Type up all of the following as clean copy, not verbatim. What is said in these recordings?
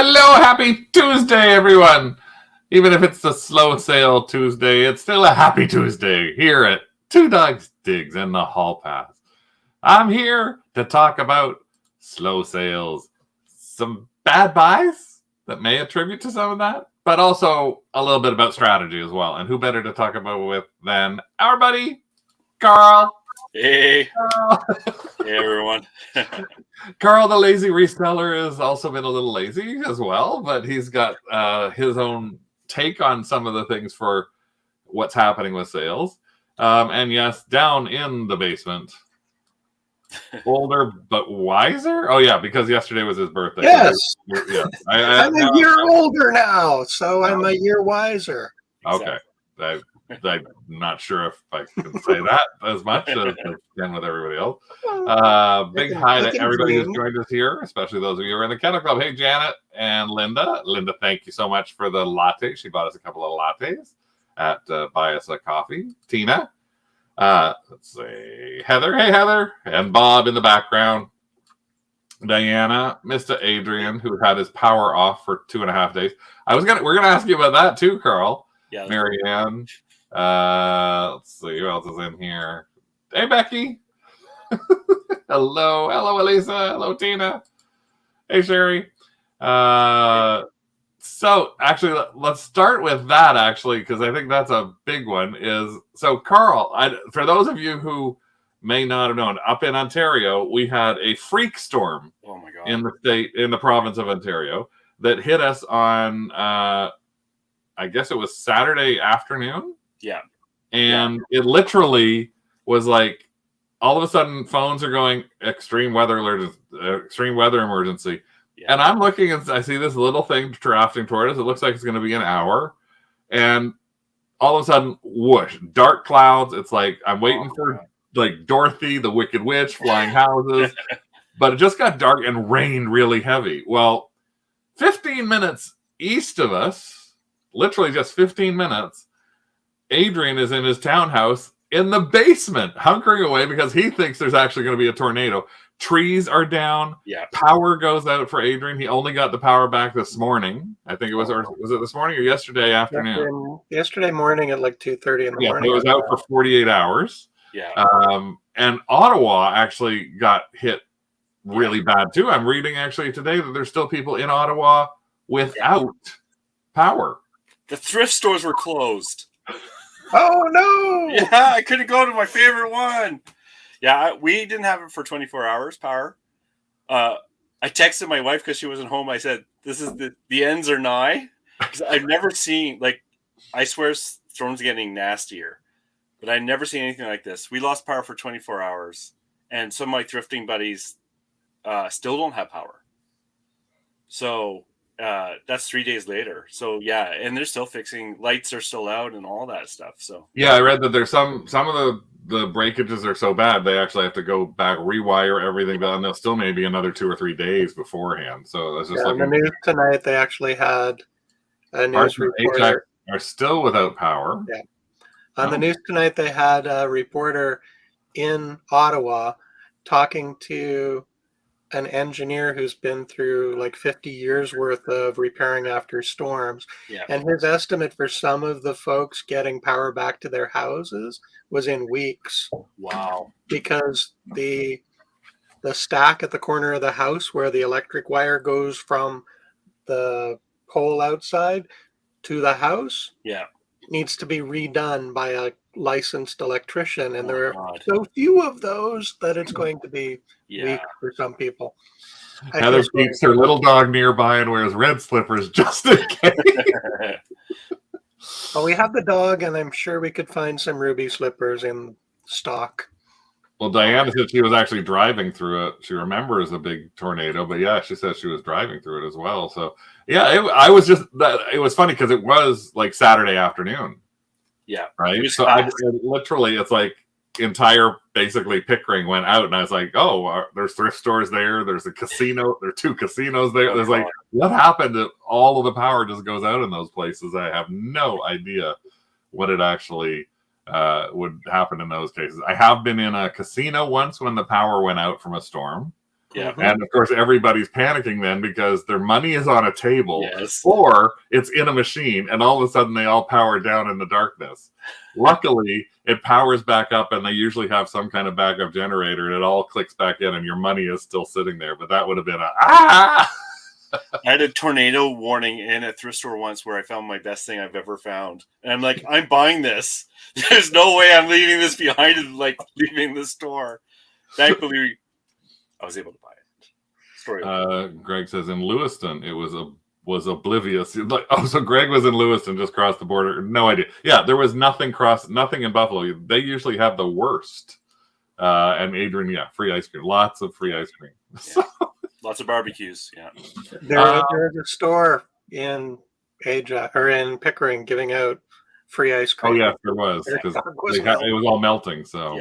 Hello, happy Tuesday, everyone. Even if it's the slow sale Tuesday, it's still a happy Tuesday here at Two Dogs Digs in the Hall Pass. I'm here to talk about slow sales, some bad buys that may attribute to some of that, but also a little bit about strategy as well. And who better to talk about with than our buddy, Carl. Hey. Hey, everyone. Carl, the lazy reseller, has also been a little lazy as well, but he's got his own take on some of the things for what's happening with sales. And yes, down in the basement, older but wiser. Oh yeah, because yesterday was his birthday. Yes, yeah. I'm a year older now, so I'm a year wiser. Okay, I'm not sure if I can say that as much as I can with everybody else. Big hi to everybody who's joined us here, especially those of you who are in the Kennel Club. Hey, Janet and Linda. Linda, thank you so much for the latte. She bought us a couple of lattes at Buy Us a Coffee. Tina. Let's see. Heather. Hey, Heather. And Bob in the background. Diana. Mr. Adrian, who had his power off for 2.5 days. We're gonna ask you about that too, Carl. Yeah. Marianne. Let's see who else is in here. Hey, Becky. Hello, Elisa. Hello, Tina. Hey, Sherry. So actually, let's start with that actually, because I think that's a big one. So Carl, for those of you who may not have known, up in Ontario, we had a freak storm. Oh my God. In the province of Ontario that hit us on I guess it was Saturday afternoon. Yeah. And it literally was like all of a sudden phones are going extreme weather alert, extreme weather emergency. Yeah. And I'm looking and I see this little thing drafting toward us. It looks like it's going to be an hour. And all of a sudden, whoosh, dark clouds. It's like I'm waiting for like Dorothy, the Wicked Witch, flying houses. But it just got dark and rained really heavy. Well, 15 minutes east of us, literally just 15 minutes, Adrian is in his townhouse in the basement, hunkering away because he thinks there's actually going to be a tornado. Trees are down. Yeah. Power goes out for Adrian. He only got the power back this morning. I think it was, or was it this morning or yesterday afternoon? Yesterday morning at like 2:30 in the morning. It was out for 48 hours. Yeah. And Ottawa actually got hit really bad too. I'm reading actually today that there's still people in Ottawa without power. The thrift stores were closed. Oh no! Yeah, I couldn't go to my favorite one. Yeah, we didn't have it for 24 hours power. I texted my wife because she wasn't home. I said, "This is the ends are nigh." Because I've never seen, like, I swear storms getting nastier, but I've never seen anything like this. We lost power for 24 hours, and some of my thrifting buddies still don't have power. So that's 3 days later. So yeah, and they're still fixing, lights are still out and all that stuff. So yeah, I read that there's some of the breakages are so bad they actually have to go back, rewire everything down. They'll still maybe another 2 or 3 days beforehand. So that's just on the news tonight. They actually had a news reporter are still without power. Yeah, on the news tonight they had a reporter in Ottawa talking to an engineer who's been through like 50 years worth of repairing after storms. Yeah. And his estimate for some of the folks getting power back to their houses was in weeks. Wow. Because the stack at the corner of the house where the electric wire goes from the pole outside to the house needs to be redone by a licensed electrician, and there are so few of those that it's going to be weak for some people. Heather keeps her little dog nearby and wears red slippers just in case. Well, we have the dog, and I'm sure we could find some ruby slippers in stock. Well, Diana said she was actually driving through it. She remembers a big tornado, but yeah, she says she was driving through it as well. So yeah, it was funny because it was like Saturday afternoon. Yeah. Right. So literally, it's like entire basically Pickering went out, and I was like, oh, there's thrift stores there. There's a casino. There are 2 casinos there. There's like, what happened if all of the power just goes out in those places? I have no idea what it actually would happen in those cases. I have been in a casino once when the power went out from a storm. Yeah. And of course, everybody's panicking then because their money is on a table, Yes. or it's in a machine, and all of a sudden they all power down in the darkness. Luckily, it powers back up, and they usually have some kind of backup generator, and it all clicks back in, and your money is still sitting there. But that would have been I had a tornado warning in a thrift store once where I found my best thing I've ever found. And I'm like, I'm buying this. There's no way I'm leaving this behind and like leaving the store. Thankfully, I was able to buy it. Story. Greg says in Lewiston, it was oblivious. Like, oh, so Greg was in Lewiston, just crossed the border. No idea. Yeah, there was nothing in Buffalo. They usually have the worst. And Adrian, yeah, free ice cream. Lots of free ice cream. Yeah. Lots of barbecues. Yeah. There's a store in Ajax or in Pickering giving out free ice cream. Oh yeah, there was because it was all melting. So,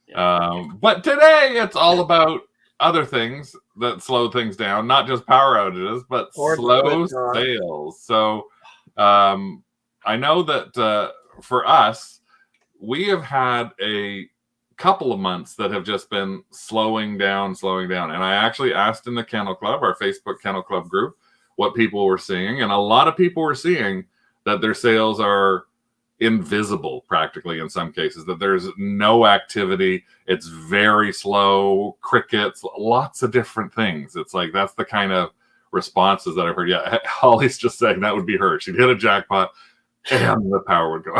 yeah. But today it's all about other things that slow things down, not just power outages, but slow sales. So, I know that for us, we have had a couple of months that have just been slowing down. And I actually asked in the Kennel Club, our Facebook Kennel Club group, what people were seeing. And a lot of people were seeing that their sales are invisible practically in some cases, that there's no activity. It's very slow, crickets, lots of different things. It's like, that's the kind of responses that I've heard. Yeah, Holly's just saying that would be her. She'd hit a jackpot and the power would go.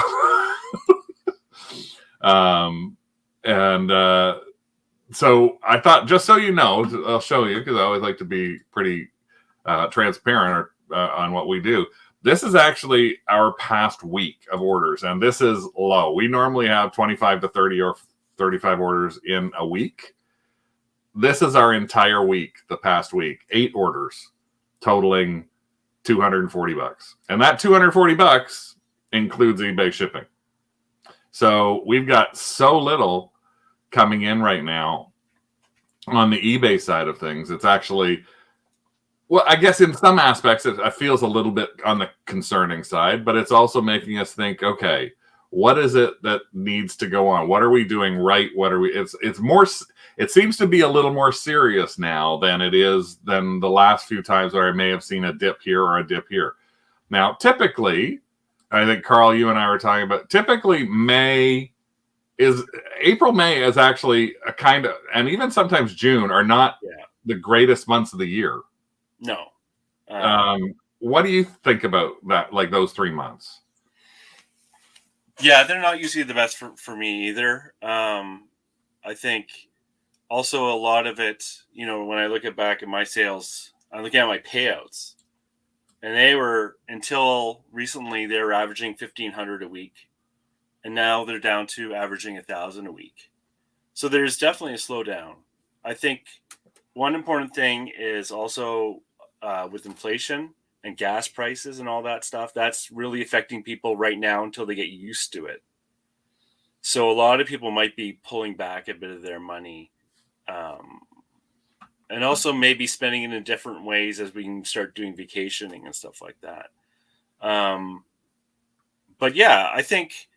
So I thought, just so you know, I'll show you because I always like to be pretty transparent on what we do. This is actually our past week of orders, and this is low. We normally have 25 to 30 or 35 orders in a week. This is our entire week, the past week. 8 orders, totaling $240. And that $240 includes eBay shipping. So we've got so little coming in right now on the eBay side of things. It's actually, well, I guess in some aspects it feels a little bit on the concerning side, but it's also making us think, okay, what is it that needs to go on? What are we doing right? What are we, it's more, it seems to be a little more serious now than the last few times where I may have seen a dip here or a dip here. Now, typically, I think, Carl, you and I were talking about, typically April, May is actually a kind of, and even sometimes June are not the greatest months of the year. No. What do you think about that, like those 3 months? Yeah, they're not usually the best for me either. I think also a lot of it, when I look back at my sales, I'm looking at my payouts. And they were, until recently, they were averaging 1,500 a week. And now they're down to averaging 1,000 a week. So there's definitely a slowdown. I think one important thing is also with inflation and gas prices and all that stuff, that's really affecting people right now until they get used to it. So a lot of people might be pulling back a bit of their money. And also maybe spending it in different ways as we can start doing vacationing and stuff like that. But yeah, I think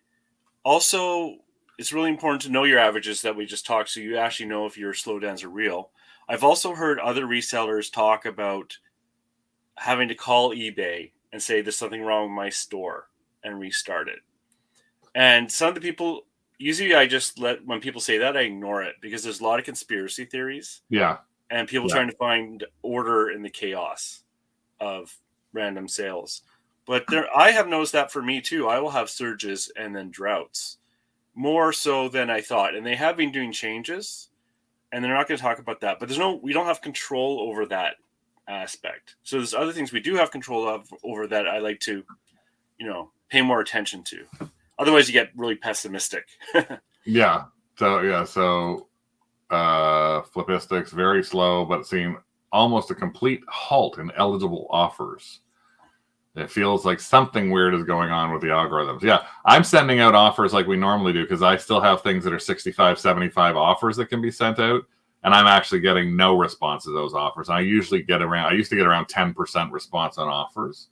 also it's really important to know your averages that we just talked, so you actually know if your slowdowns are real. I've also heard other resellers talk about having to call eBay and say there's something wrong with my store and restart it. And some of the people, usually I just when people say that, I ignore it because there's a lot of conspiracy theories. Yeah. And people trying to find order in the chaos of random sales. But I have noticed that for me too. I will have surges and then droughts, more so than I thought. And they have been doing changes, and they're not going to talk about that. But we don't have control over that aspect. So there's other things we do have control over that I like to, pay more attention to. Otherwise, you get really pessimistic. Yeah. So Flipistics, very slow, but seeing almost a complete halt in eligible offers. It feels like something weird is going on with the algorithms. Yeah, I'm sending out offers like we normally do because I still have things that are 65, 75 offers that can be sent out, and I'm actually getting no response to those offers. I used to get around 10% response on offers.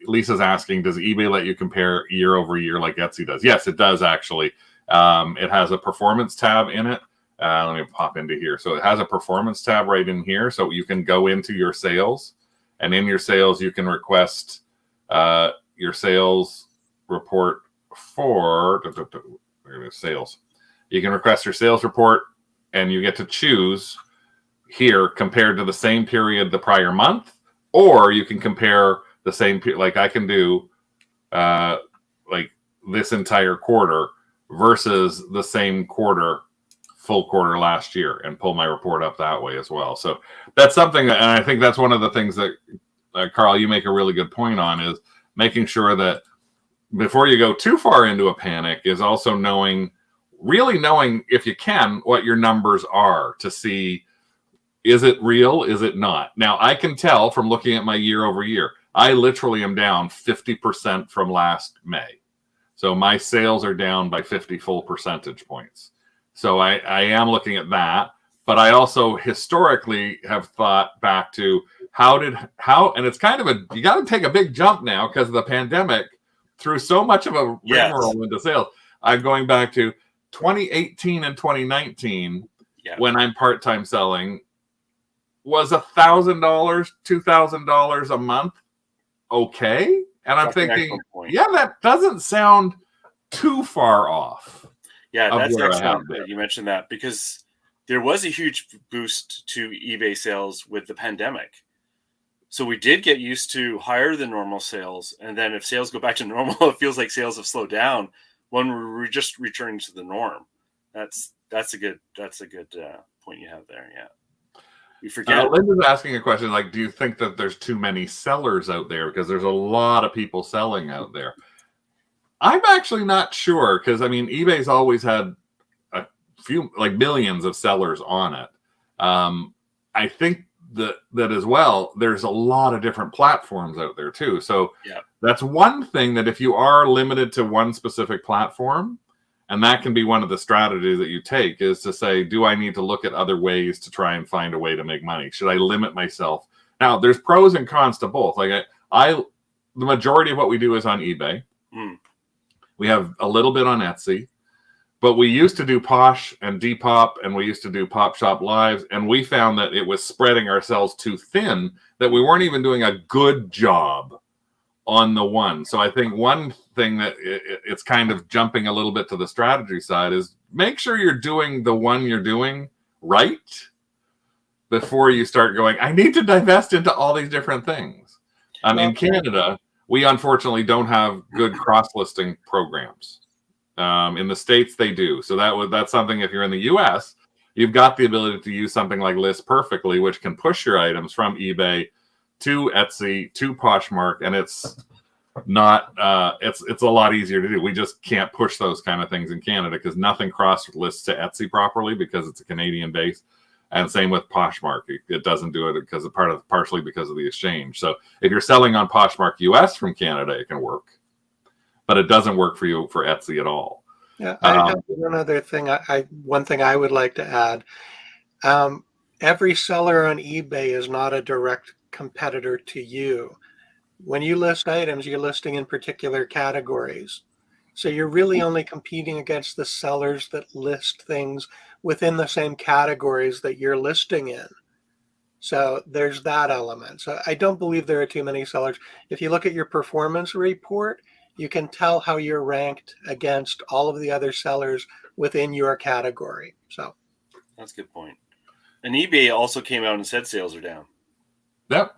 Lisa's asking, does eBay let you compare year over year like Etsy does? Yes, it does actually. It has a performance tab in it. Let me pop into here. So it has a performance tab right in here. So you can go into your sales, and in your sales, you can request your sales report for sales. You can request your sales report, and you get to choose here compared to the same period the prior month, or you can compare the same, like I can do like this entire quarter versus the same quarter, full quarter last year, and pull my report up that way as well. So that's something that, and I think that's one of the things that Carl, you make a really good point on, is making sure that before you go too far into a panic is also really knowing if you can what your numbers are to see, is it real, is it not? Now I can tell from looking at my year over year, I literally am down 50% from last May. So my sales are down by 50 full percentage points. So I am looking at that, but I also historically have thought back to how, and it's kind of you got to take a big jump now because of the pandemic threw so much of a rigmarole into sales. I'm going back to 2018 and 2019 when I'm part-time selling was $1,000, $2,000 a month. Okay. And I'm thinking, yeah, that doesn't sound too far off. Yeah, that's excellent that you mentioned that, because there was a huge boost to eBay sales with the pandemic. So we did get used to higher than normal sales. And then if sales go back to normal, it feels like sales have slowed down when we're just returning to the norm. That's a good point you have there. Yeah. You forget. Linda's asking a question like, do you think that there's too many sellers out there? Because there's a lot of people selling out there. I'm actually not sure, because I mean, eBay's always had a few, like millions of sellers on it. I think that as well, there's a lot of different platforms out there too. So that's one thing, that if you are limited to one specific platform, and that can be one of the strategies that you take, is to say, do I need to look at other ways to try and find a way to make money? Should I limit myself? Now, there's pros and cons to both. Like the majority of what we do is on eBay. We have a little bit on Etsy, but we used to do Posh and Depop, and we used to do Pop Shop Lives, and we found that it was spreading ourselves too thin, that we weren't even doing a good job on the one. So I think one thing that it's kind of jumping a little bit to the strategy side is make sure you're doing the one you're doing right before you start going, I need to divest into all these different things. In Canada, we unfortunately don't have good cross-listing programs. In the States, they do. So that's something, if you're in the US, you've got the ability to use something like List Perfectly, which can push your items from eBay to Etsy to Poshmark, and it's not it's a lot easier to do. We just can't push those kind of things in Canada because nothing cross lists to Etsy properly because it's a Canadian base, and same with Poshmark. It doesn't do it because partially because of the exchange. So if you're selling on Poshmark US from Canada, it can work, but it doesn't work for you for Etsy at all. Yeah, I have one other thing. One thing I would like to add. Every seller on eBay is not a direct competitor to you. When you list items, you're listing in particular categories. So you're really only competing against the sellers that list things within the same categories that you're listing in. So there's that element. So I don't believe there are too many sellers. If you look at your performance report, you can tell how you're ranked against all of the other sellers within your category. So that's a good point. And eBay also came out and said sales are down. Yep.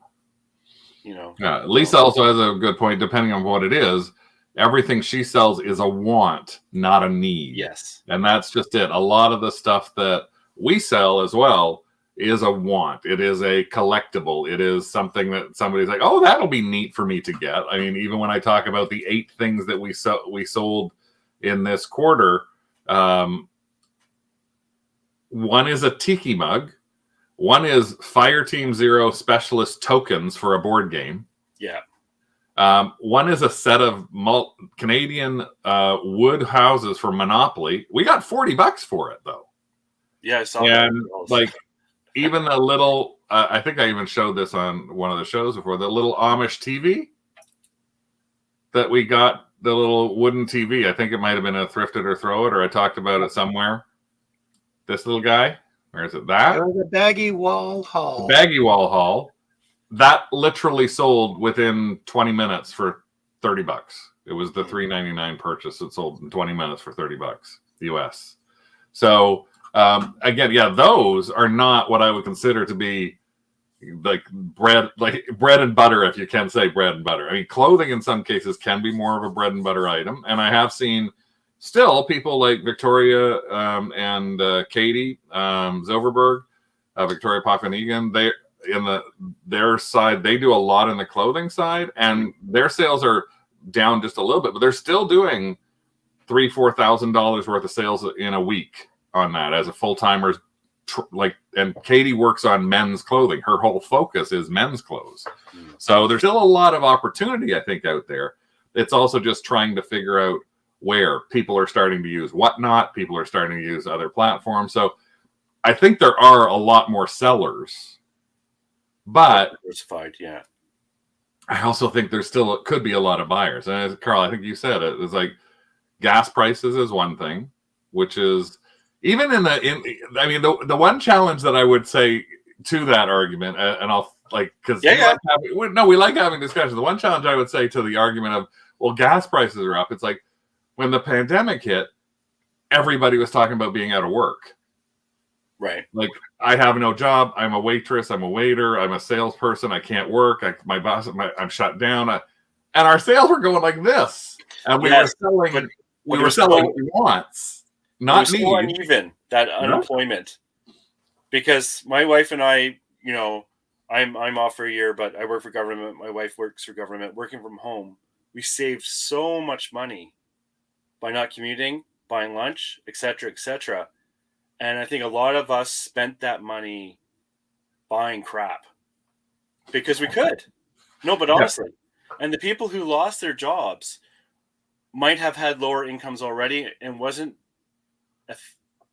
You know. Yeah. Lisa also has a good point. Depending on what it is, everything she sells is a want, not a need. Yes. And that's just it. A lot of the stuff that we sell as well is a want. It is a collectible. It is something that somebody's like, oh, that'll be neat for me to get. I mean, even when I talk about the 8 things that we sold in this quarter, one is a tiki mug. One is Fire Team Zero specialist tokens for a board game. Yeah. One is a set of Canadian wood houses for Monopoly. We got $40 for it, though. Yeah, I saw that. And like, even a little, I think I even showed this on one of the shows before, the little Amish TV that we got, the little wooden TV. I think it might have been a Thrift It or Throw It, or I talked about it somewhere. This little guy, where is it? That? It was a baggy wall haul. The baggy wall haul. That literally sold within 20 minutes for $30. It was the $3.99 purchase that sold in 20 minutes for $30 US. So again, yeah, those are not what I would consider to be like bread and butter, if you can say bread and butter. I mean, clothing in some cases can be more of a bread and butter item, and I have seen still people like Victoria and Katie Zoverberg, Victoria Papanegan. They their side, they do a lot in the clothing side, and their sales are down just a little bit, but they're still doing $3,000-$4,000 worth of sales in a week on that as a full-timer. And Katie works on men's clothing. Her whole focus is men's clothes. So there's still a lot of opportunity, I think, out there. It's also just trying to figure out where people are starting to use Whatnot. People are starting to use other platforms. So I think there are a lot more sellers, but diversified, yeah. I also think there's still could be a lot of buyers. And as Carl, I think you said it, it's like gas prices is one thing, which is even I mean, the one challenge that I would say to that argument, and I'll like, because we like having discussions. The one challenge I would say to the argument of, well, gas prices are up. It's like when the pandemic hit, everybody was talking about being out of work. Right. Like, I have no job. I'm a waitress. I'm a waiter. I'm a salesperson. I can't work. My boss, I'm shut down. And our sales were going like this. And we were selling, wants, not needs. Uneven, that unemployment. Because my wife and I, you know, I'm off for a year, but I work for government. My wife works for government. Working from home, we saved so much money by not commuting, buying lunch, etc., etc. And I think a lot of us spent that money buying crap because we could. No, but honestly, and the people who lost their jobs might have had lower incomes already and wasn't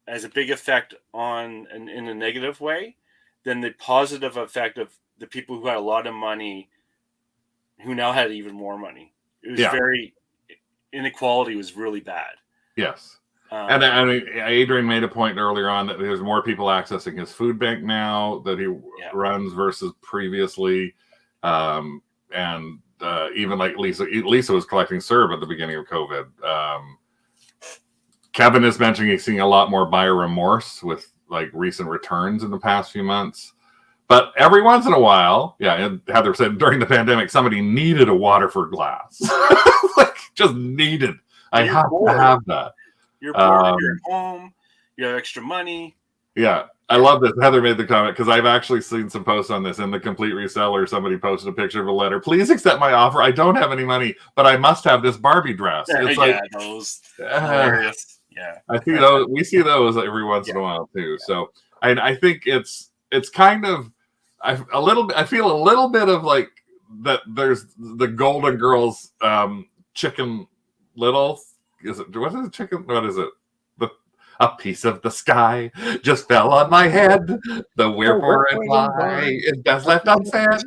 as a big effect in a negative way than the positive effect of the people who had a lot of money who now had even more money. It was inequality was really bad. Yes. And Adrian made a point earlier on that there's more people accessing his food bank now that he runs versus previously. And even like Lisa was collecting CERB at the beginning of COVID. Kevin is mentioning he's seeing a lot more buyer remorse with like recent returns in the past few months. But every once in a while, and Heather said during the pandemic, somebody needed a Waterford glass. Like, just needed. I have to have that. You're bored, you're at home, you have extra money. Yeah, I love this. Heather made the comment because I've actually seen some posts on this. In the Complete Reseller, somebody posted a picture of a letter. Please accept my offer. I don't have any money, but I must have this Barbie dress. It's those hilarious. Yeah, I see those. We see those every once in a while too. So I think it's kind of I feel a little bit of like that. There's the Golden Girls Chicken Little. What is it? Chicken? What is it? A piece of the sky just fell on my head. The wherefore and why is best left unsaid.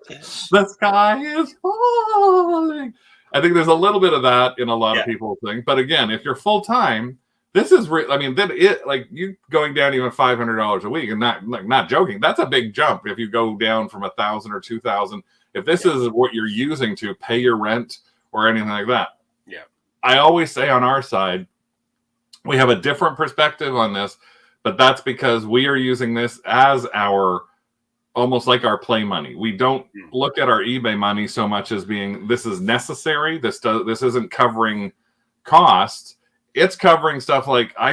The sky is falling. I think there's a little bit of that in a lot of people's things. But again, if you're full time, this is I mean, then like you going down even $500 a week, and not joking. That's a big jump if you go down from 1,000 or 2,000. If this is what you're using to pay your rent or anything like that. Yeah. I always say on our side, we have a different perspective on this, but that's because we are using this as almost like our play money. We don't look at our eBay money so much as being, this is necessary. This isn't covering costs. It's covering stuff like I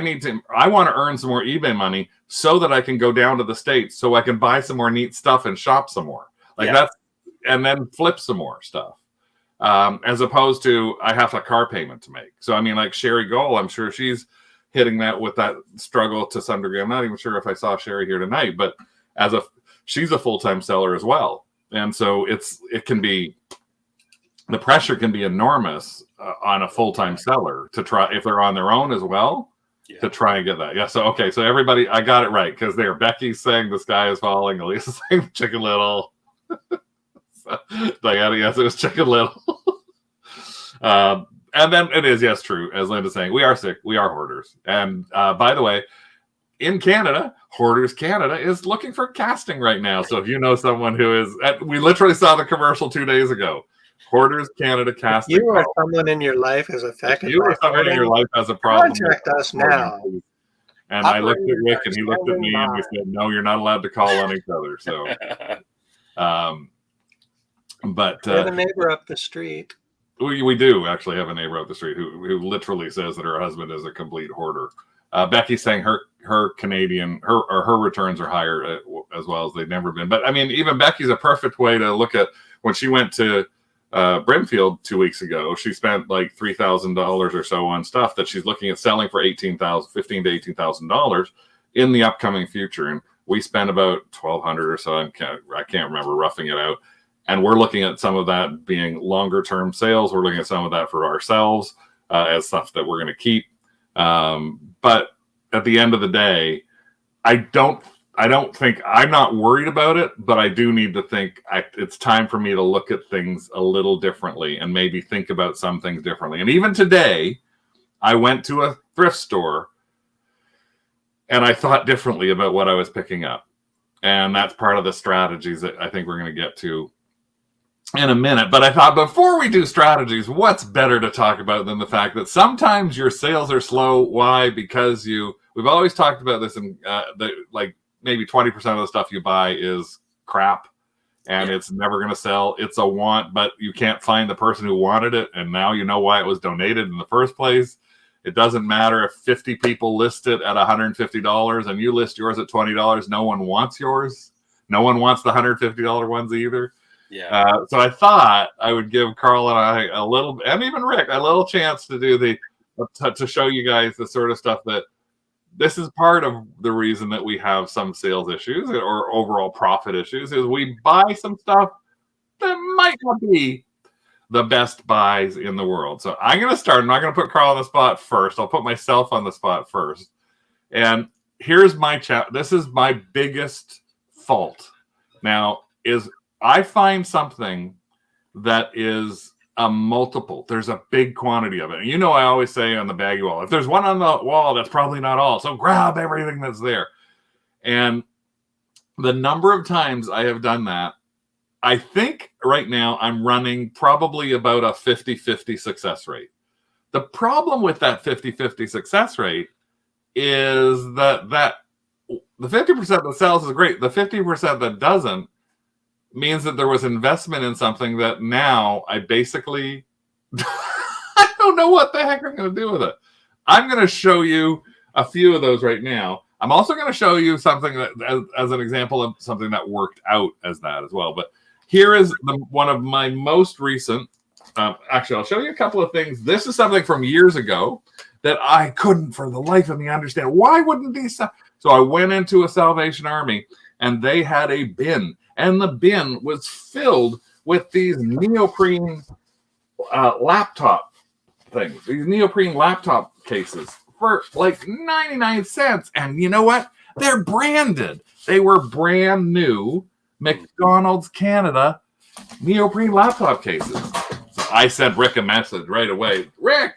want to earn some more eBay money so that I can go down to the States so I can buy some more neat stuff and shop some more. And then flip some more stuff. As opposed to I have a car payment to make. So I mean, like Sherry Gold, I'm sure she's hitting that with that struggle to some degree. I'm not even sure if I saw Sherry here tonight, but she's a full-time seller as well, and so it can be, the pressure can be enormous on a full-time seller to try, if they're on their own as well, to try and get that. Yeah. So okay, so everybody, I got it right because Becky's saying the sky is falling, Elisa's saying Chicken Little. Diana, yes, it was Chicken Little. And then it is, yes, true, as Linda's saying, we are sick, we are hoarders. And by the way, in Canada, Hoarders Canada is looking for casting right now. So if you know someone who is, we literally saw the commercial 2 days ago. Hoarders Canada casting. You or someone in your life is affected. You or someone in your life has a problem. Contact us now. And I looked at Rick, and he looked at me, and we said, "No, you're not allowed to call on each other." So, but we have a neighbor up the street. We do actually have a neighbor up the street who literally says that her husband is a complete hoarder. Becky's saying her Canadian her returns are higher as well as they've never been. But I mean, even Becky's a perfect way to look at when she went to Brimfield 2 weeks ago. She spent like $3,000 or so on stuff that she's looking at selling for $15,000 to $18,000 in the upcoming future. And we spent about $1,200 or so. I can't remember, roughing it out. And we're looking at some of that being longer term sales. We're looking at some of that for ourselves as stuff that we're going to keep. But at the end of the day, I don't think I'm not worried about it, but I do need to think it's time for me to look at things a little differently and maybe think about some things differently. And even today, I went to a thrift store and I thought differently about what I was picking up. And that's part of the strategies that I think we're going to get to in a minute. But I thought before we do strategies, what's better to talk about than the fact that sometimes your sales are slow. Why? Because we've always talked about this, and like maybe 20% of the stuff you buy is crap and it's never going to sell. It's a want, but you can't find the person who wanted it. And now you know why it was donated in the first place. It doesn't matter if 50 people list it at $150 and you list yours at $20. No one wants yours. No one wants the $150 ones either. Yeah. So I thought I would give Carl and I a little, and even Rick, a little chance to do to show you guys the sort of stuff that this is part of the reason that we have some sales issues or overall profit issues is we buy some stuff that might not be the best buys in the world. So I'm going to start. I'm not going to put Carl on the spot first. I'll put myself on the spot first. And here's my chat. This is my biggest fault now is I find something that is a multiple. There's a big quantity of it. And you know, I always say on the baggy wall, if there's one on the wall, that's probably not all. So grab everything that's there. And the number of times I have done that, I think right now I'm running probably about a 50-50 success rate. The problem with that 50-50 success rate is that the 50% that sells is great. The 50% that doesn't means that there was investment in something that now I basically I don't know what the heck I'm going to do with it. I'm going to show you a few of those right now. I'm also going to show you something that as an example of something that worked out as that as well. But here is one of my most recent. Actually, I'll show you a couple of things. This is something from years ago that I couldn't for the life of me understand. Why wouldn't these? So I went into a Salvation Army and they had a bin. And the bin was filled with these neoprene laptop things, these neoprene laptop cases for like 99 cents. And you know what? They're branded. They were brand new McDonald's Canada neoprene laptop cases. So I sent Rick a message right away. Rick,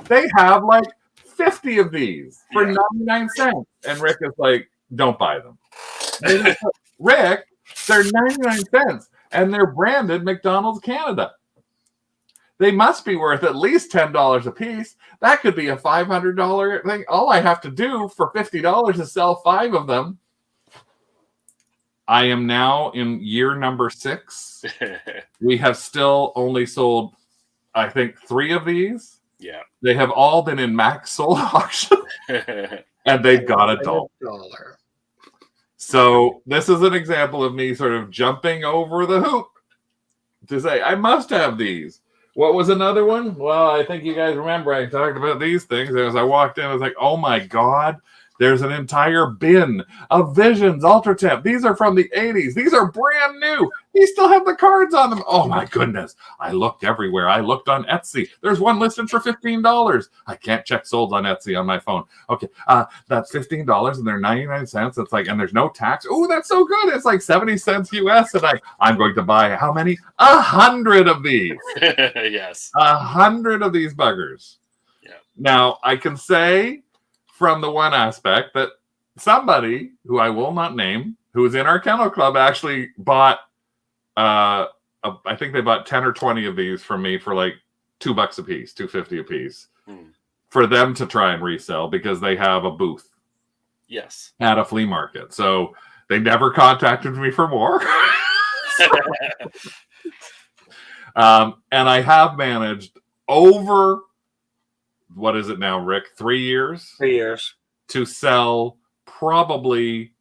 they have like 50 of these for 99 cents. And Rick is like, don't buy them. Rick, they're 99 cents and they're branded McDonald's Canada. They must be worth at least $10 a piece. That could be a $500 thing. All I have to do for $50 is sell 5 of them. I am now in year number 6. We have still only sold, I think, 3 of these. Yeah. They have all been in max sold auction. And they've got $1. So this is an example of me sort of jumping over the hoop to say, I must have these. What was another one? Well, I think you guys remember I talked about these things. As I walked in, I was like, oh my God, there's an entire bin of Visions Ultra Temp. These are from the 80s. These are brand new. These still have the cards on them. Oh my goodness. I looked everywhere. I looked on Etsy. There's one listed for $15. I can't check sold on Etsy on my phone. Okay, that's $15 and they're 99 cents. It's like, and there's no tax. Oh, that's so good. It's like 70 cents US. And I'm going to buy how many? 100 of these. Yes. 100 of these buggers. Yeah. Now I can say from the one aspect that somebody who I will not name, who was in our kennel club, actually bought. I think they bought 10 or 20 of these from me for like $2 a piece, $2.50 a piece, for them to try and resell because they have a booth. Yes. At a flea market. So they never contacted me for more. And I have managed over, what is it now, Rick? 3 years? 3 years. To sell probably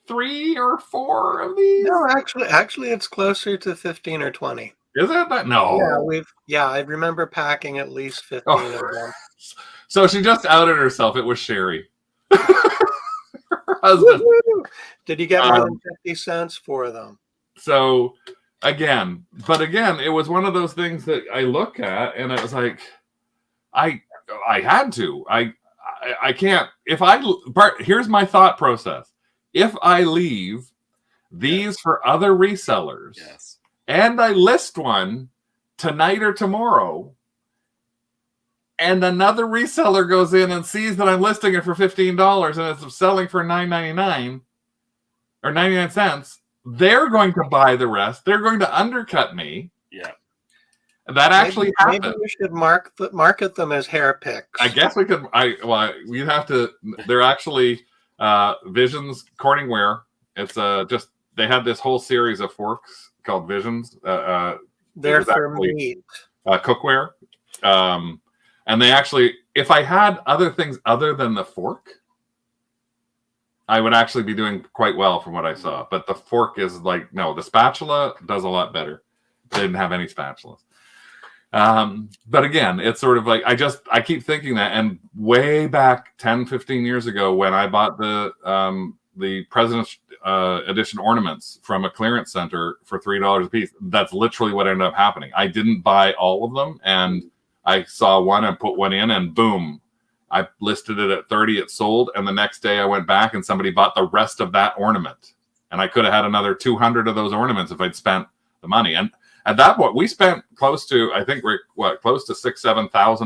3 or 4 of these. No, actually it's closer to 15 or 20. Is it that? No. Yeah, I remember packing at least 15 of them. So she just outed herself. It was Sherry. Her husband. Woo-hoo! Did you get more than 50 cents for them? So again, it was one of those things that I look at and it was like, I had to. I can't. Here's my thought process. If I leave these for other resellers, and I list one tonight or tomorrow, and another reseller goes in and sees that I'm listing it for $15 and it's selling for $9.99 or 99 cents, they're going to buy the rest. They're going to undercut me. Yeah. That actually happened. Maybe we should market them as hair picks. I guess we could. We'd have to. They're actually Visions Corningware. It's just they had this whole series of forks called Visions. They're for meat. Cookware. And they actually, if I had other things other than the fork, I would actually be doing quite well from what I saw. But the fork is like, no, the spatula does a lot better. They didn't have any spatulas. But again, it's sort of like, I keep thinking that. And way back 10, 15 years ago, when I bought the President's Edition ornaments from a clearance center for $3 a piece, that's literally what ended up happening. I didn't buy all of them, and I saw one and put one in, and boom, I listed it at 30, it sold, and the next day I went back and somebody bought the rest of that ornament. And I could have had another 200 of those ornaments if I'd spent the money. And at that point, we spent close to, I think, close to $6,000-7,000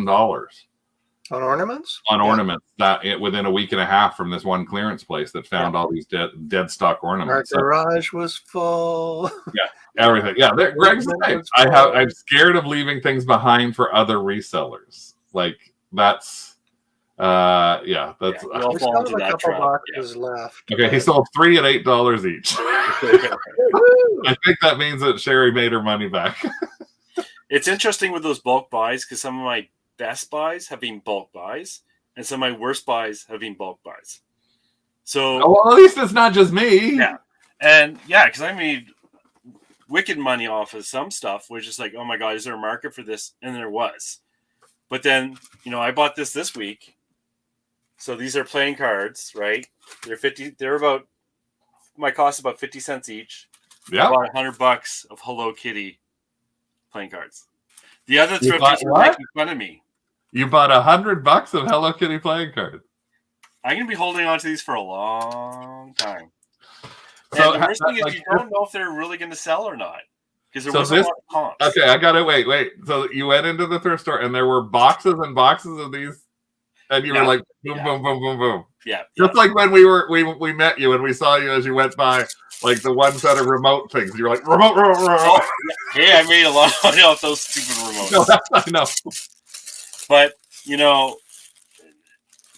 on ornaments. Ornaments within a week and a half from this one clearance place that found all these dead stock ornaments. Our garage was full. Yeah, everything. Yeah, Greg's right. I'm scared of leaving things behind for other resellers. Like that's, that's. Yeah, we still have a couple boxes left. Okay, he sold 3 at $8 each. I think that means that Sherry made her money back. It's interesting with those bulk buys because some of my best buys have been bulk buys, and some of my worst buys have been bulk buys. So, well, at least it's not just me. Yeah, and because I made wicked money off of some stuff, which is like, oh my god, is there a market for this? And there was, but then I bought this week. So these are playing cards, right? They're about, my cost about 50 cents each. Yeah, about $100 of Hello Kitty playing cards. The other thrifties were making fun of me. You bought $100 of Hello Kitty playing cards. I'm going to be holding on to these for a long time. So and the worst thing is you don't know if they're really going to sell or not. Because there wasn't a lot of comps. Okay, I got to wait. So you went into the thrift store and there were boxes and boxes of these, and you were like, boom, boom, boom, boom, boom. Yeah. Just like when we met you and we saw you as you went by, like the one set of remote things. You were like, remote. Oh, hey, I made a lot of money off those stupid remotes. No, I know. But,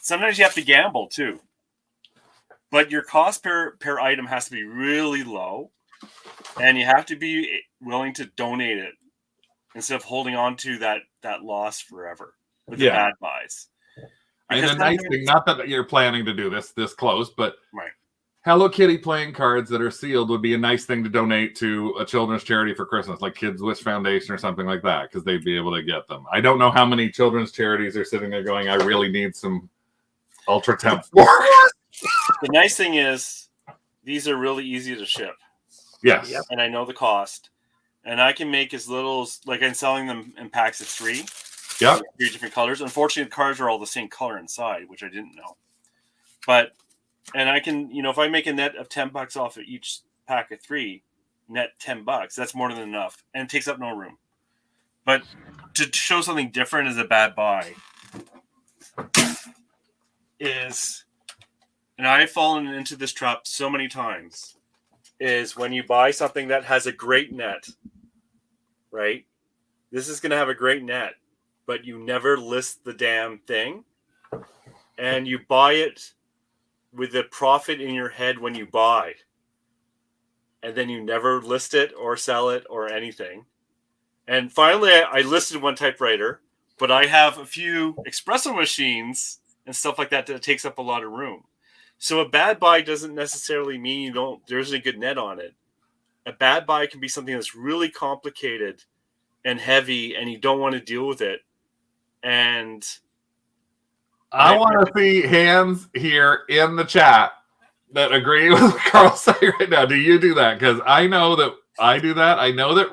sometimes you have to gamble too. But your cost per item has to be really low. And you have to be willing to donate it instead of holding on to that loss forever with the bad buys. And the nice thing, not that you're planning to do this close, but right. Hello Kitty playing cards that are sealed would be a nice thing to donate to a children's charity for Christmas, like Kids Wish Foundation or something like that, because they'd be able to get them. I don't know how many children's charities are sitting there going, I really need some Ultra Temp forks. The nice thing is these are really easy to ship. Yes. Yep. And I know the cost. And I can make as little as, like, I'm selling them in packs of 3. Yeah. 3 different colors. Unfortunately, the cards are all the same color inside, which I didn't know. But, and I can, if I make a net of $10 off of each pack of 3, net $10, that's more than enough. And it takes up no room. But to show something different is a bad buy. is, and I've fallen into this trap so many times, is when you buy something that has a great net, right? This is going to have a great net, but you never list the damn thing. And you buy it with a profit in your head when you buy. And then you never list it or sell it or anything. And finally, I listed one typewriter, but I have a few espresso machines and stuff like that takes up a lot of room. So a bad buy doesn't necessarily mean there isn't a good net on it. A bad buy can be something that's really complicated and heavy, and you don't want to deal with it. And I want to see hands here in the chat that agree with what Carl's saying right now. Do you do that? Because I know that I do that. I know that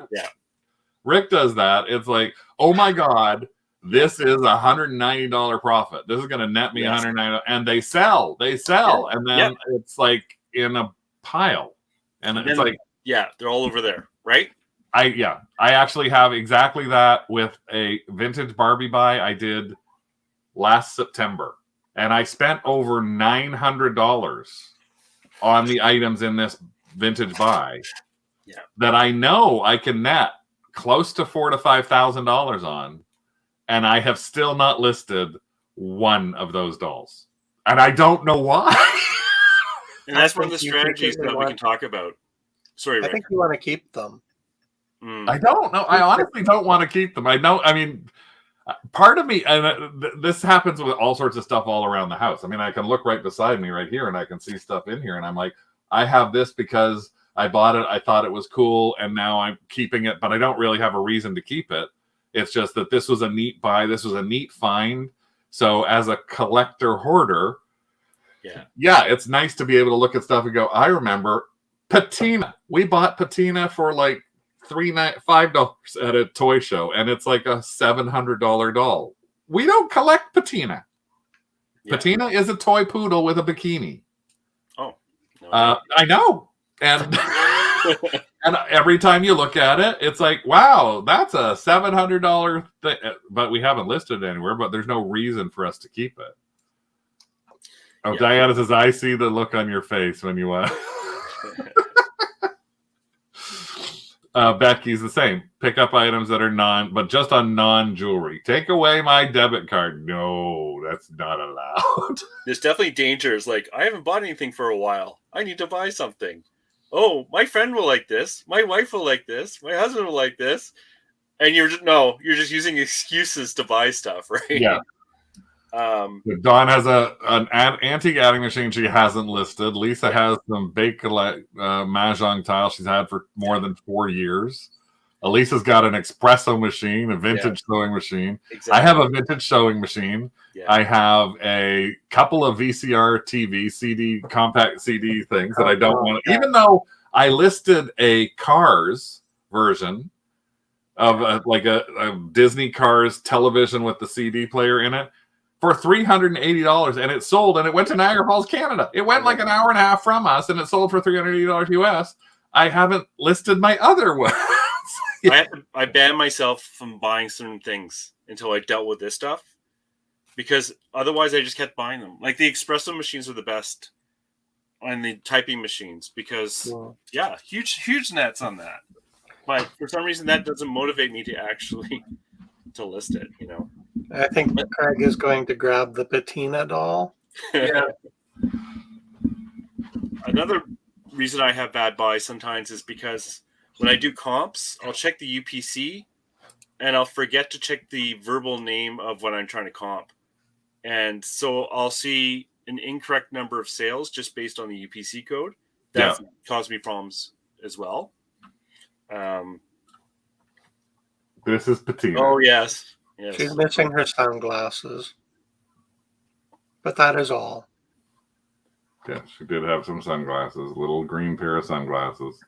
Rick does that. It's like, oh my God, this is $190 profit. This is going to net me $190, and they sell, and then it's like in a pile, and it's like, they're all over there, right? I actually have exactly that with a vintage Barbie buy I did last September, and I spent over $900 on the items in this vintage buy that I know I can net close to $4,000 to $5,000 on. And I have still not listed one of those dolls. And I don't know why. And that's one of the strategies that we can talk about. Sorry, Rick. I think you want to keep them. I don't know. I honestly don't want to keep them. Part of me, and this happens with all sorts of stuff all around the house. I mean, I can look right beside me right here and I can see stuff in here. And I'm like, I have this because I bought it. I thought it was cool. And now I'm keeping it, but I don't really have a reason to keep it. It's just that this was a neat buy. This was a neat find. So as a collector hoarder, it's nice to be able to look at stuff and go, I remember patina. We bought patina for like $5 at a toy show, and it's like a $700 doll. We don't collect patina. Patina is a toy poodle with a bikini. Oh, no. I know. And and every time you look at it, it's like, wow, that's a $700 thing. But we haven't listed it anywhere, but there's no reason for us to keep it. Oh, Diana says, I see the look on your face when you Becky's the same. Pick up items that are but just on non-jewelry. Take away my debit card. No, that's not allowed. There's definitely dangers. Like, I haven't bought anything for a while. I need to buy something. Oh, my friend will like this. My wife will like this. My husband will like this. And you're just using excuses to buy stuff, right? Yeah. Dawn has an antique adding machine she hasn't listed. Lisa has some mahjong tiles she's had for more than 4 years. Elisa's got an espresso machine, a vintage sewing machine. Exactly. I have a vintage sewing machine. Yeah. I have a couple of VCR TV, CD, compact CD things that I don't want to, even though I listed a Cars version of a Disney Cars television with the CD player in it for $380, and it sold, and it went to Niagara Falls, Canada. It went like an hour and a half from us, and it sold for $380 US. I haven't listed my other ones. I banned myself from buying certain things until I dealt with this stuff, because otherwise I just kept buying them. Like the espresso machines are the best, and the typing machines, because huge nets on that. But for some reason that doesn't motivate me to actually to list it, I think Craig is going to grab the patina doll. Yeah. Another reason I have bad buys sometimes is because when I do comps, I'll check the UPC and I'll forget to check the verbal name of what I'm trying to comp. And so I'll see an incorrect number of sales just based on the UPC code. That's caused me problems as well. This is patina. Oh, yes. She's missing her sunglasses. But that is all. Yeah, she did have some sunglasses, little green pair of sunglasses.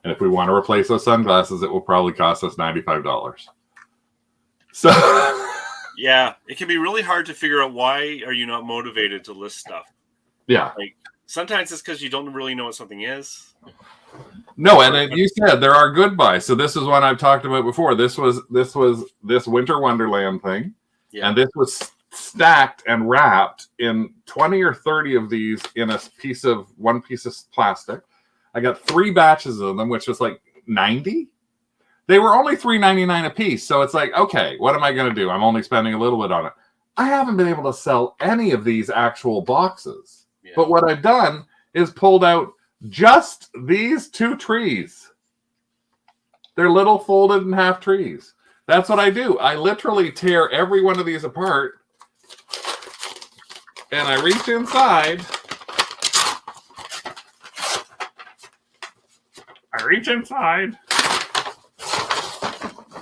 And if we want to replace those sunglasses, it will probably cost us $95. So yeah, it can be really hard to figure out why are you not motivated to list stuff. Yeah. Like sometimes it's because you don't really know what something is. No, and you said there are good buys. So this is one I've talked about before. This was this Winter Wonderland thing. Yeah. And this was stacked and wrapped in 20 or 30 of these in one piece of plastic. I got 3 batches of them, which was like 90. They were only $3.99 a piece. So it's like, okay, what am I going to do? I'm only spending a little bit on it. I haven't been able to sell any of these actual boxes. Yeah. But what I've done is pulled out just these 2 trees. They're little folded in half trees. That's what I do. I literally tear every one of these apart, and I reach inside.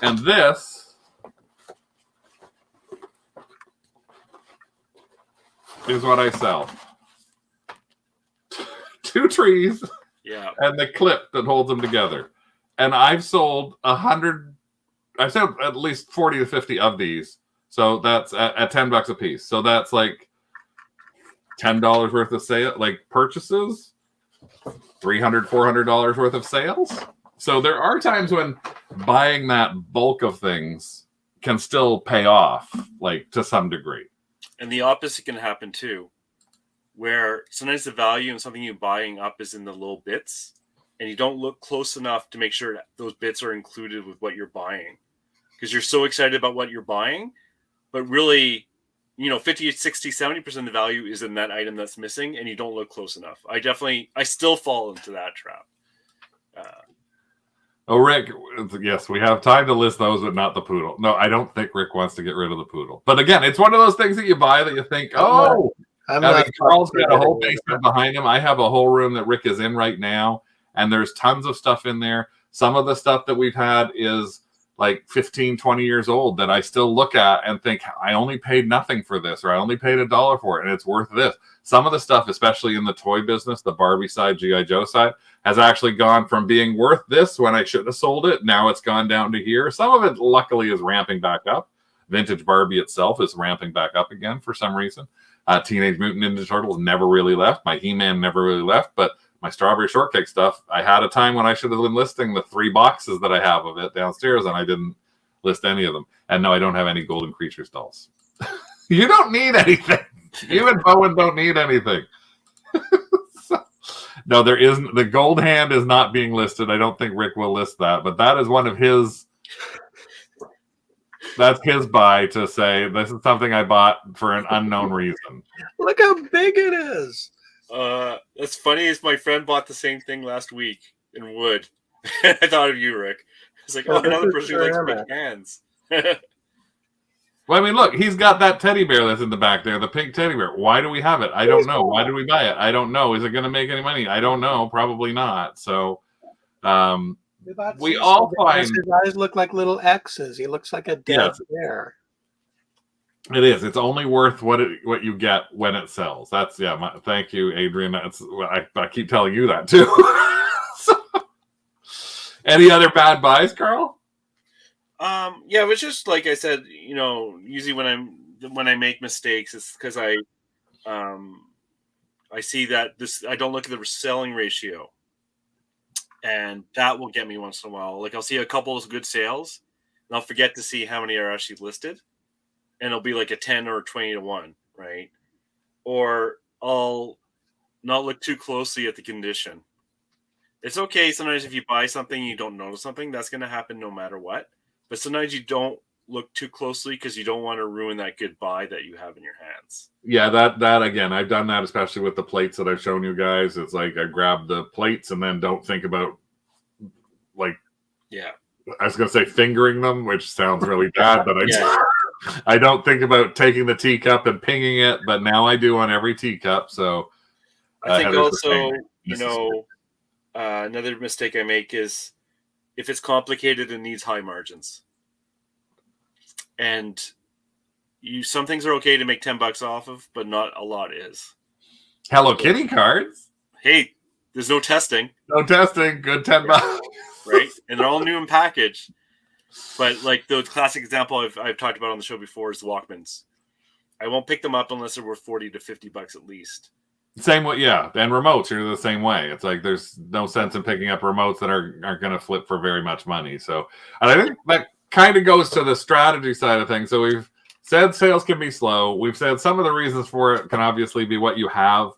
And this is what I sell. 2 trees, and the clip that holds them together. And I've sold 100. I've sold at least 40 to 50 of these. So that's at $10 a piece. So that's like $10 worth of sale, like purchases, $300, $400 worth of sales. So there are times when buying that bulk of things can still pay off, like to some degree. And the opposite can happen too, where sometimes the value in something you're buying up is in the little bits, and you don't look close enough to make sure that those bits are included with what you're buying. Because you're so excited about what you're buying, but really, 50, 60, 70% of the value is in that item that's missing, and you don't look close enough. I still fall into that trap. Rick, yes, we have time to list those, but not the poodle. No, I don't think Rick wants to get rid of the poodle. But again, it's one of those things that you buy that you think, Carl's got a whole basement behind him. I have a whole room that Rick is in right now, and there's tons of stuff in there. Some of the stuff that we've had is like 15, 20 years old that I still look at and think, I only paid nothing for this, or I only paid $1 for it, and it's worth this. Some of the stuff, especially in the toy business, the Barbie side, G.I. Joe side, has actually gone from being worth this when I shouldn't have sold it. Now it's gone down to here. Some of it, luckily, is ramping back up. Vintage Barbie itself is ramping back up again for some reason. Teenage Mutant Ninja Turtles never really left. My He-Man never really left, but my Strawberry Shortcake stuff, I had a time when I should have been listing the 3 boxes that I have of it downstairs, and I didn't list any of them. And no, I don't have any Golden Creatures dolls. You don't need anything. You and Bowen don't need anything. No, there isn't. The gold hand is not being listed. I don't think Rick will list that, but that is one of his. That's his buy to say, this is something I bought for an unknown reason. Look how big it is. That's funny. Is my friend bought the same thing last week in wood. I thought of you, Rick. It's like, another person who likes big hands. Well, I mean, look, he's got that teddy bear that's in the back there, the pink teddy bear. Why do we have it? I don't know. Why did we buy it? I don't know. Is it going to make any money? I don't know. Probably not. So, we all find his eyes look like little X's. He looks like a dead bear. It is. It's only worth what you get when it sells. That's thank you, Adrian. That's I keep telling you that too. Any other bad buys, Carl? It was just like I said. Usually when I make mistakes, it's because I see that I don't look at the selling ratio, and that will get me once in a while. Like I'll see a couple of good sales, and I'll forget to see how many are actually listed. And it'll be like a 10 or 20 to 1, right? Or I'll not look too closely at the condition. It's okay sometimes if you buy something and you don't notice something, that's going to happen no matter what. But sometimes you don't look too closely because you don't want to ruin that good buy that you have in your hands. Yeah, that again, I've done that, especially with the plates that I've shown you guys. It's like I grab the plates and then don't think about, like, I was going to say fingering them, which sounds really bad, but I don't think about taking the teacup and pinging it, but now I do on every teacup. So I think also, another mistake I make is if it's complicated, it needs high margins. And some things are okay to make $10 off of, but not a lot is. Hello Kitty cards. Hey, there's no testing. No testing. Good $10. Right? And they're all new and packaged. But like the classic example I've talked about on the show before is the Walkmans. I won't pick them up unless they're worth $40 to $50 at least. Same way, yeah. And remotes are the same way. It's like there's no sense in picking up remotes that aren't going to flip for very much money. So, and I think that kind of goes to the strategy side of things. So we've said sales can be slow. We've said some of the reasons for it can obviously be what you have,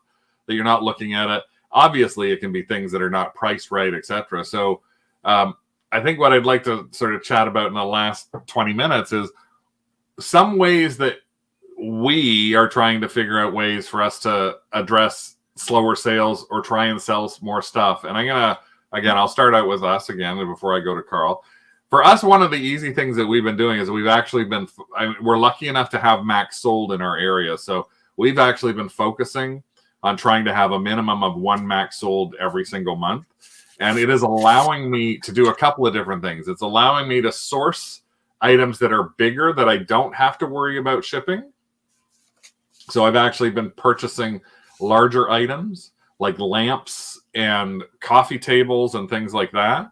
that you're not looking at it. Obviously, it can be things that are not priced right, etc. So I think what I'd like to sort of chat about in the last 20 minutes is some ways that we are trying to figure out ways for us to address slower sales or try and sell more stuff. And I'll start out with us again before I go to Carl. For us, one of the easy things that we've been doing is we're lucky enough to have Macs sold in our area. So we've actually been focusing on trying to have a minimum of one Mac sold every single month. And it is allowing me to do a couple of different things. It's allowing me to source items that are bigger that I don't have to worry about shipping. So I've actually been purchasing larger items like lamps and coffee tables and things like that.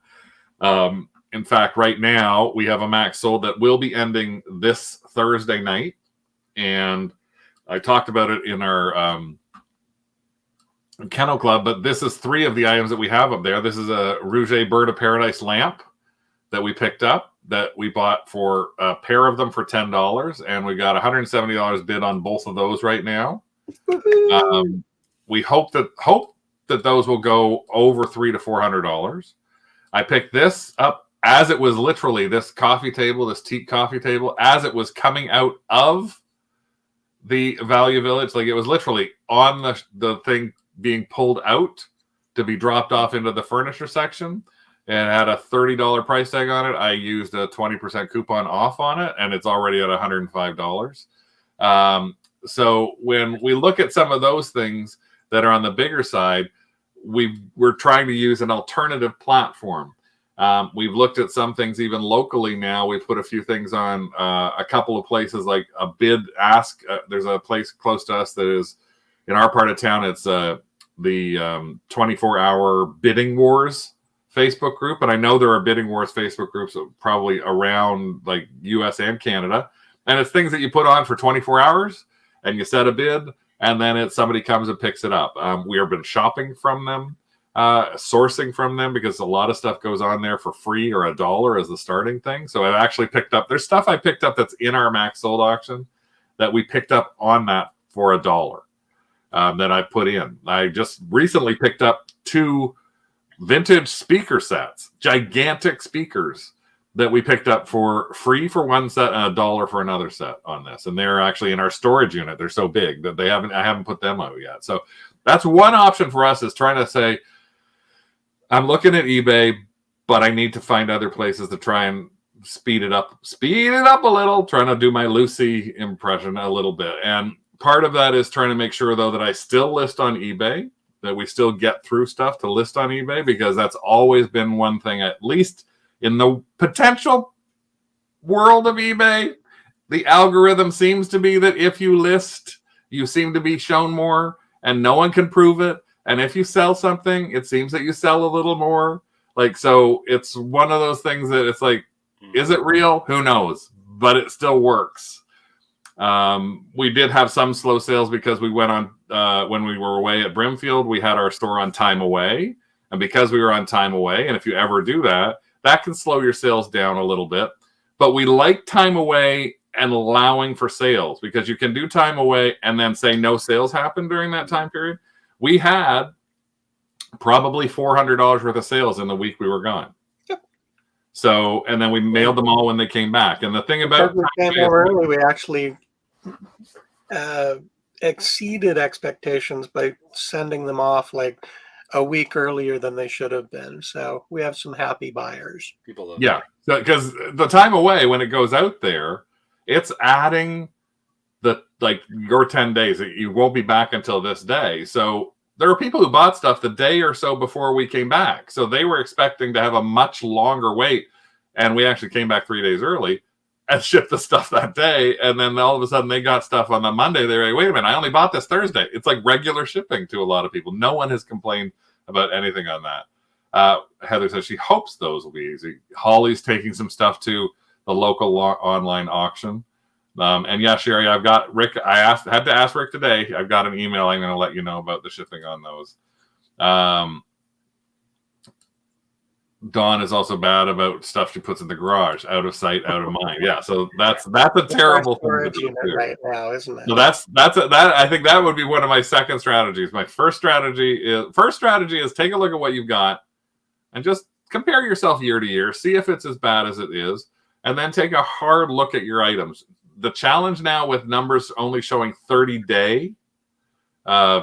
In fact, right now we have a Mac sold that will be ending this Thursday night. And I talked about it in our Kennel Club, but this is 3 of the items that we have up there. This is a Rouget Bird of Paradise lamp that we picked up, that we bought for a pair of them for $10, and we got $170 bid on both of those right now. We hope that those will go over $300 to $400. I picked this up as it was literally this coffee table, this teak coffee table, as it was coming out of the Value Village. Like, it was literally on the thing being pulled out to be dropped off into the furniture section, and it had a $30 price tag on it. I used a 20% coupon off on it, and it's already at $105. So when we look at some of those things that are on the bigger side, we're trying to use an alternative platform. We've looked at some things even locally now. We've put a few things on a couple of places, like a bid ask. There's a place close to us that is in our part of town. It's the 24-hour Bidding Wars Facebook group. And I know there are Bidding Wars Facebook groups probably around like US and Canada. And it's things that you put on for 24 hours and you set a bid, and then somebody comes and picks it up. We have been shopping from them, sourcing from them, because a lot of stuff goes on there for free or $1 as the starting thing. So I've actually picked up, there's stuff I picked up that's in our Mac sold auction that we picked up on that for $1 that I put in. I just recently picked up 2 vintage speaker sets, gigantic speakers, that we picked up for free for one set and $1 for another set on this. And they're actually in our storage unit. They're so big that I haven't put them out yet. So that's one option for us, is trying to say, I'm looking at eBay, but I need to find other places to try and speed it up a little, trying to do my Lucy impression a little bit. And part of that is trying to make sure, though, that I still list on eBay, that we still get through stuff to list on eBay, because that's always been one thing, at least in the potential world of eBay. The algorithm seems to be that if you list, you seem to be shown more, and no one can prove it. And if you sell something, it seems that you sell a little more. Like, so it's one of those things that it's like, is it real? Who knows? But it still works. We did have some slow sales because we went on, when we were away at Brimfield, we had our store on time away. And because we were on time away, and if you ever do that, that can slow your sales down a little bit. But we like time away and allowing for sales, because you can do time away and then say no sales happened during that time period. We had probably $400 worth of sales in the week we were gone. Yep. So, and then we mailed them all when they came back. And the thing about early, we actually exceeded expectations by sending them off like a week earlier than they should have been. So we have some happy buyers. People love that. So, because the time away, when it goes out there, it's adding your 10 days. You won't be back until this day. So there are people who bought stuff the day or so before we came back. So they were expecting to have a much longer wait. And we actually came back 3 days early and shipped the stuff that day. And then all of a sudden they got stuff on the Monday. They're like, wait a minute, I only bought this Thursday. It's like regular shipping to a lot of people. No one has complained about anything on that. Heather says she hopes those will be easy. Holly's taking some stuff to the local online auction. And yeah, Sherry, I've got Rick. Had to ask Rick today. I've got an email. I'm going to let you know about the shipping on those. Dawn is also bad about stuff she puts in the garage, out of sight, out of mind. Yeah, so that's a terrible thing to do right now, isn't it? So that I think that would be one of my second strategies. My first strategy is take a look at what you've got and just compare yourself year to year, see if it's as bad as it is, and then take a hard look at your items. The challenge now with numbers only showing 30-day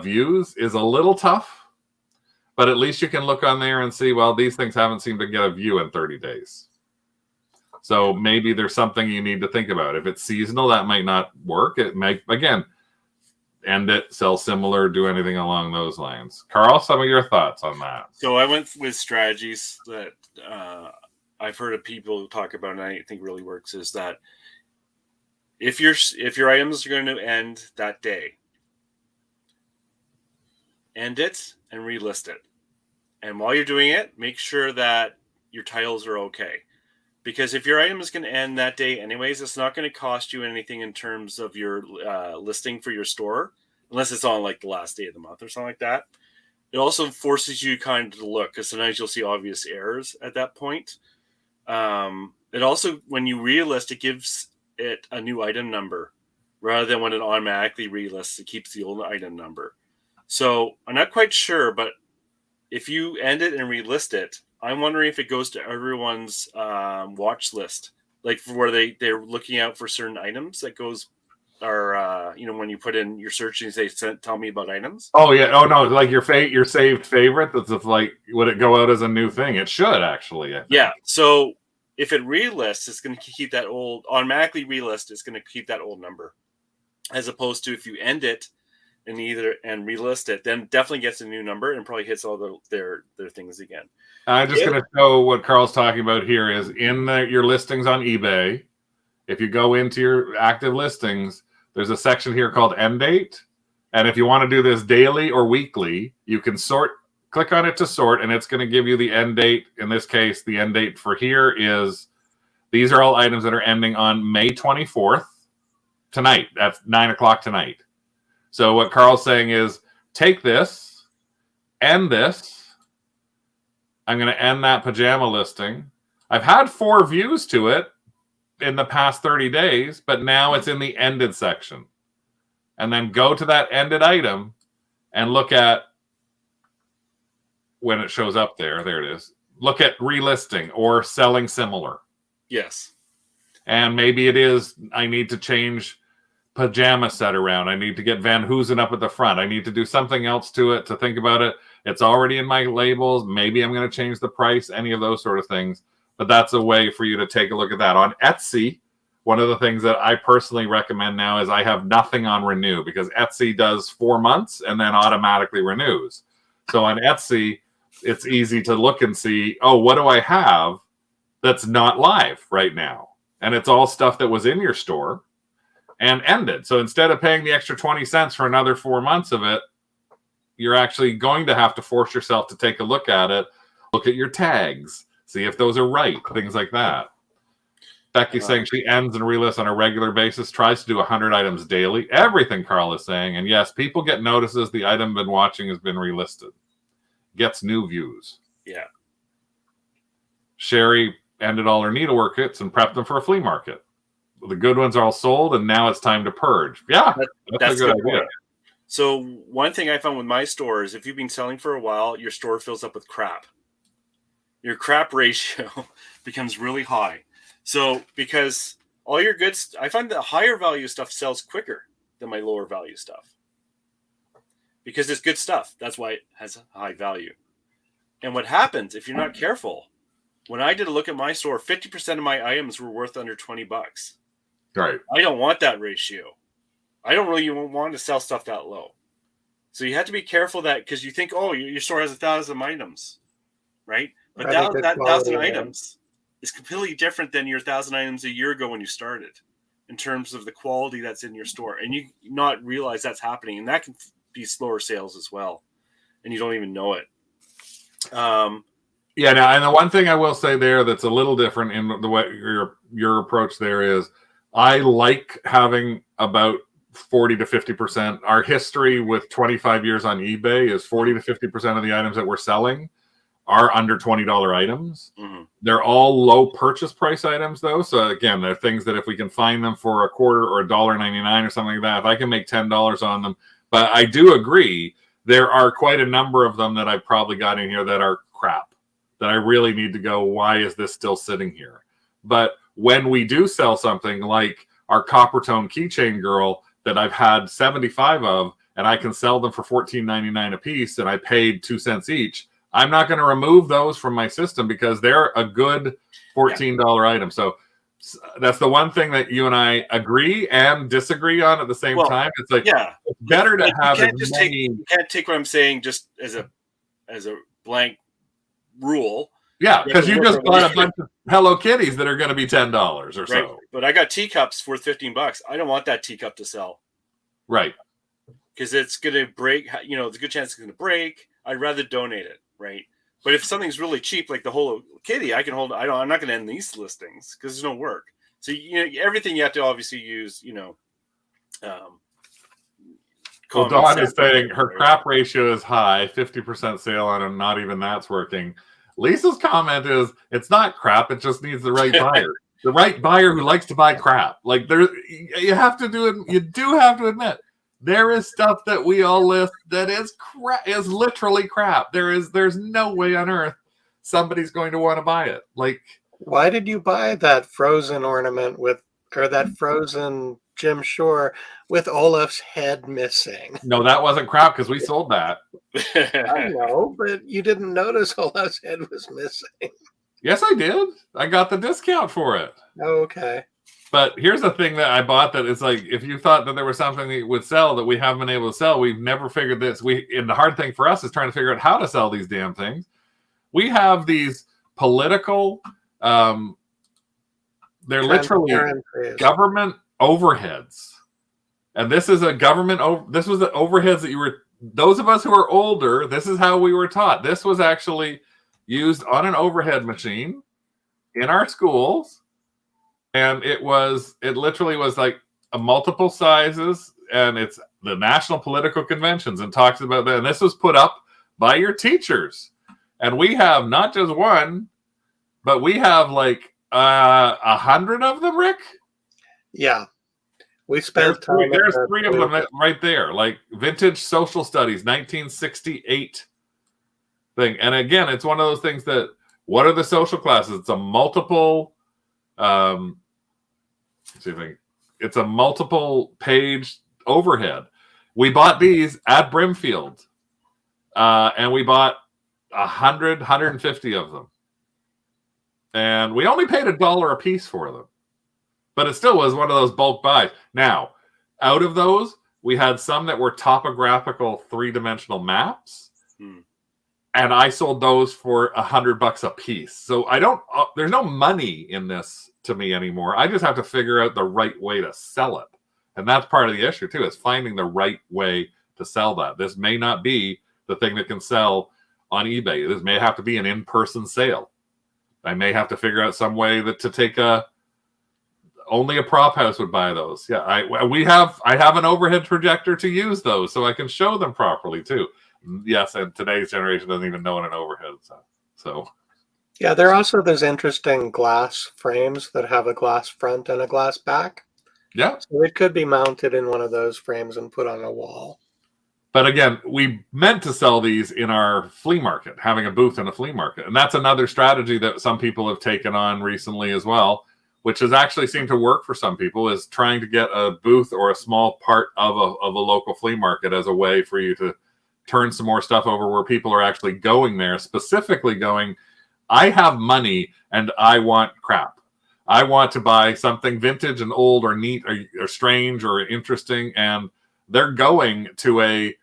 views is a little tough. But at least you can look on there and see, well, these things haven't seemed to get a view in 30 days. So maybe there's something you need to think about. If it's seasonal, that might not work. It might, again, end it, sell similar, do anything along those lines. Carl, some of your thoughts on that? So I went with strategies that I've heard of people talk about, and I think really works, is that if your items are going to end that day, end it and relist it. And while you're doing it, make sure that your titles are okay. Because if your item is going to end that day anyways, it's not going to cost you anything in terms of your listing for your store, unless it's on like the last day of the month or something like that. It also forces you kind of to look, because sometimes you'll see obvious errors at that point. It also, when you relist, it gives it a new item number rather than when it automatically relists, it keeps the old item number. So I'm not quite sure, but if you end it and relist it, I'm wondering if it goes to everyone's watch list, like for where they're looking out for certain items that goes, or when you put in your search and you say, tell me about items. Oh yeah. Oh no, like your saved favorite. That's like, would it go out as a new thing? It should actually. I think. Yeah. So if it relists, it's going to keep that old automatically relist. It's going to keep that old number, as opposed to if you end it and relist it, then definitely gets a new number and probably hits all their things again. I'm just going to show what Carl's talking about here is in your listings on eBay. If you go into your active listings, there's a section here called end date. And if you want to do this daily or weekly, you can click on it to sort, and it's going to give you the end date. In this case, the end date for here is, these are all items that are ending on May 24th, tonight. That's 9:00 tonight. So what Carl's saying is, take this, end this. I'm going to end that pajama listing. I've had 4 views to it in the past 30 days, but now it's in the ended section. And then go to that ended item and look at when it shows up there. There it is. Look at relisting or selling similar. Yes. And maybe it is, I need to change pajama set around. I need to get Van Hoosen up at the front. I need to do something else to it to think about it. It's already in my labels. Maybe I'm going to change the price, any of those sort of things. But that's a way for you to take a look at that. On Etsy, one of the things that I personally recommend now is I have nothing on renew, because Etsy does 4 months and then automatically renews. So on Etsy, it's easy to look and see, oh, what do I have that's not live right now? And it's all stuff that was in your store and ended. So instead of paying the extra 20 cents for another 4 months of it, you're actually going to have to force yourself to take a look at it, look at your tags, see if those are right, things like that. Becky's saying she ends and relists on a regular basis, tries to do 100 items daily. Everything Carl is saying. And yes, people get notices the item been watching has been relisted. Gets new views. Yeah. Sherry ended all her needlework kits and prepped them for a flea market. The good ones are all sold, and now it's time to purge. Yeah, that's a good idea. Point. So one thing I found with my store is if you've been selling for a while, your store fills up with crap. Your crap ratio becomes really high. So because all your goods, I find the higher value stuff sells quicker than my lower value stuff. Because it's good stuff. That's why it has a high value. And what happens if you're not careful, when I did a look at my store, 50% of my items were worth under $20. Right. I don't want that ratio. I don't really want to sell stuff that low. So you have to be careful that, because you think, oh, your store has 1,000 items, right? But that 1,000 items is completely different than your 1,000 items a year ago when you started in terms of the quality that's in your store. And you not realize that's happening. And that can be slower sales as well. And you don't even know it. Yeah, now, and the one thing I will say there that's a little different in the way your approach there is, I like having about 40 to 50%. Our history with 25 years on eBay is 40 to 50% of the items that we're selling are under $20 items. Mm-hmm. They're all low purchase price items, though. So again, they're things that if we can find them for a quarter or $1.99 or something like that, if I can make $10 on them. But I do agree, there are quite a number of them that I've probably got in here that are crap, that I really need to go, why is this still sitting here? But when we do sell something like our copper tone keychain girl that I've had 75 of, and I can sell them for $14.99 a piece, and I paid 2 cents each, I'm not going to remove those from my system because they're a good $14 item. So that's the one thing that you and I agree and disagree on at the same time. It's like, it's better to have you can't take what I'm saying just as a blank rule. Yeah, because you just bought a bunch of Hello Kitties that are going to be $10 or right. so. But I got teacups worth $15. I don't want that teacup to sell. Right. Because it's going to break. There's a good chance it's going to break. I'd rather donate it. Right. But if something's really cheap, like the Hello Kitty, I can hold. I'm not going to end these listings because there's no work. So everything you have to obviously use. Well, Dawn is saying her crap ratio is high, 50% sale on them. Not even that's working. Lisa's comment is, it's not crap. It just needs the right buyer. The right buyer who likes to buy crap. Like you have to do it. You do have to admit there is stuff that we all list that is crap, is literally crap. There's no way on earth somebody's going to want to buy it. Like, why did you buy that Frozen ornament or that Frozen Jim Shore with Olaf's head missing? No, that wasn't crap because we sold that. I know, but you didn't notice Olaf's head was missing. Yes, I did. I got the discount for it. Okay. But here's the thing that I bought that is like, if you thought that there was something that would sell that we haven't been able to sell, we've never figured this. And the hard thing for us is trying to figure out how to sell these damn things. We have these political, they're literally government overheads. And this is a government, this was the overheads that those of us who are older, this is how we were taught. This was actually used on an overhead machine in our schools. And it literally was like a multiple sizes, and it's the national political conventions and talks about that. And this was put up by your teachers. And we have not just one, but we have like 100 of them, Rick. Yeah. We spent time. There's 3 of them right there, like vintage social studies, 1968 thing. And again, it's one of those things that, what are the social classes? It's a multiple, it's a multiple page overhead. We bought these at Brimfield, and we bought 150 of them. And we only paid $1 a piece for them. But it still was one of those bulk buys. Now, out of those, we had some that were topographical 3-dimensional maps. And I sold those for $100 a piece. So there's no money in this to me anymore. I just have to figure out the right way to sell it. And that's part of the issue too, is finding the right way to sell that. This may not be the thing that can sell on eBay. This may have to be an in-person sale. I may have to figure out some way to take only a prop house would buy those. Yeah, I have an overhead projector to use those so I can show them properly too. Yes, and today's generation doesn't even know what an overhead is. So yeah, there are also those interesting glass frames that have a glass front and a glass back. Yeah. So it could be mounted in one of those frames and put on a wall. But again, we meant to sell these in our flea market, having a booth in a flea market. And that's another strategy that some people have taken on recently as well, which has actually seemed to work for some people, is trying to get a booth or a small part of a local flea market as a way for you to turn some more stuff over where people are actually going there, specifically going, I have money and I want crap. I want to buy something vintage and old or neat or strange or interesting, and they're going to a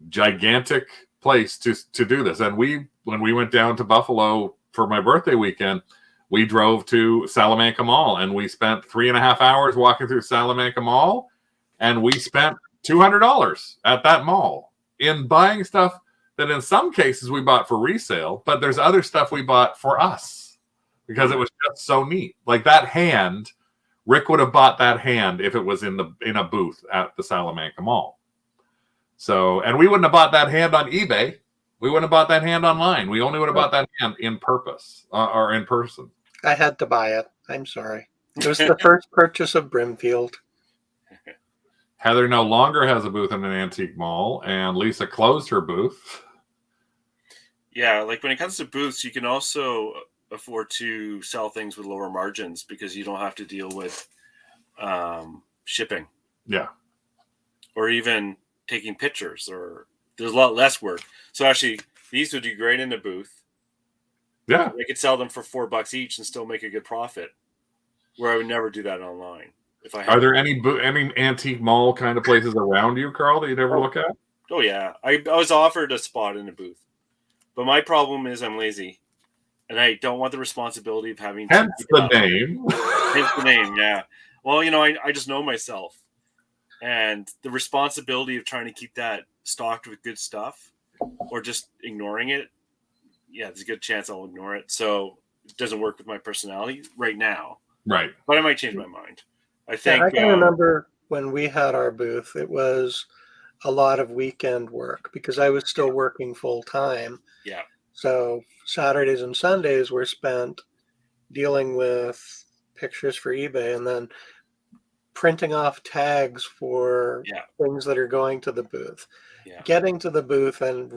gigantic place to do this. And when we went down to Buffalo for my birthday weekend, we drove to Salamanca Mall, and we spent 3.5 hours walking through Salamanca Mall, and we spent $200 at that mall in buying stuff that in some cases we bought for resale, but there's other stuff we bought for us because it was just so neat. Like that hand, Rick would have bought that hand if it was in a booth at the Salamanca Mall. So, and we wouldn't have bought that hand on eBay. We wouldn't have bought that hand online. We only would have bought that hand in purpose or in person. I had to buy it. I'm sorry. It was the first purchase of Brimfield. Heather no longer has a booth in an antique mall, and Lisa closed her booth. Yeah, like when it comes to booths, you can also afford to sell things with lower margins because you don't have to deal with shipping. Yeah. Or even taking pictures, or there's a lot less work. So actually, these would do great in the booth. Yeah. They could sell them for $4 each and still make a good profit, where I would never do that online. If I had. Are there any antique mall kind of places around you, Carl, that you'd ever look at? Oh, yeah. I was offered a spot in a booth. But my problem is I'm lazy. And I don't want the responsibility of having to... Hence the name. Hence the name, yeah. Well, I just know myself. And the responsibility of trying to keep that stocked with good stuff or just ignoring it, yeah, there's a good chance I'll ignore it. So it doesn't work with my personality right now. Right. But I might change my mind. I think... Yeah, I can remember when we had our booth, it was a lot of weekend work because I was still working full time. Yeah. So Saturdays and Sundays were spent dealing with pictures for eBay and then printing off tags for things that are going to the booth, getting to the booth and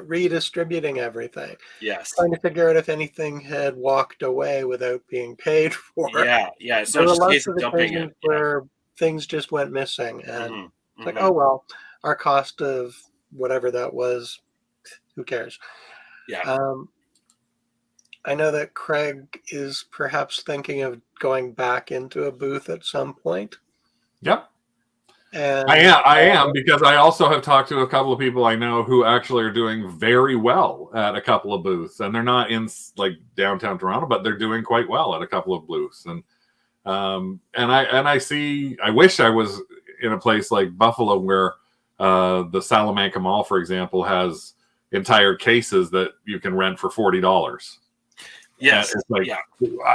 redistributing everything. Yes. Trying to figure out if anything had walked away without being paid for. Yeah. It's not just a case of dumping it. Where things just went missing. And it's like, oh, well, our cost of whatever that was, who cares? Yeah. I know that Craig is perhaps thinking of going back into a booth at some point. Yep. And I am because I also have talked to a couple of people I know who actually are doing very well at a couple of booths, and they're not in like downtown Toronto, but they're doing quite well at a couple of booths. And I wish I was in a place like Buffalo where the Salamanca Mall, for example, has entire cases that you can rent for $40. Yes. It's like,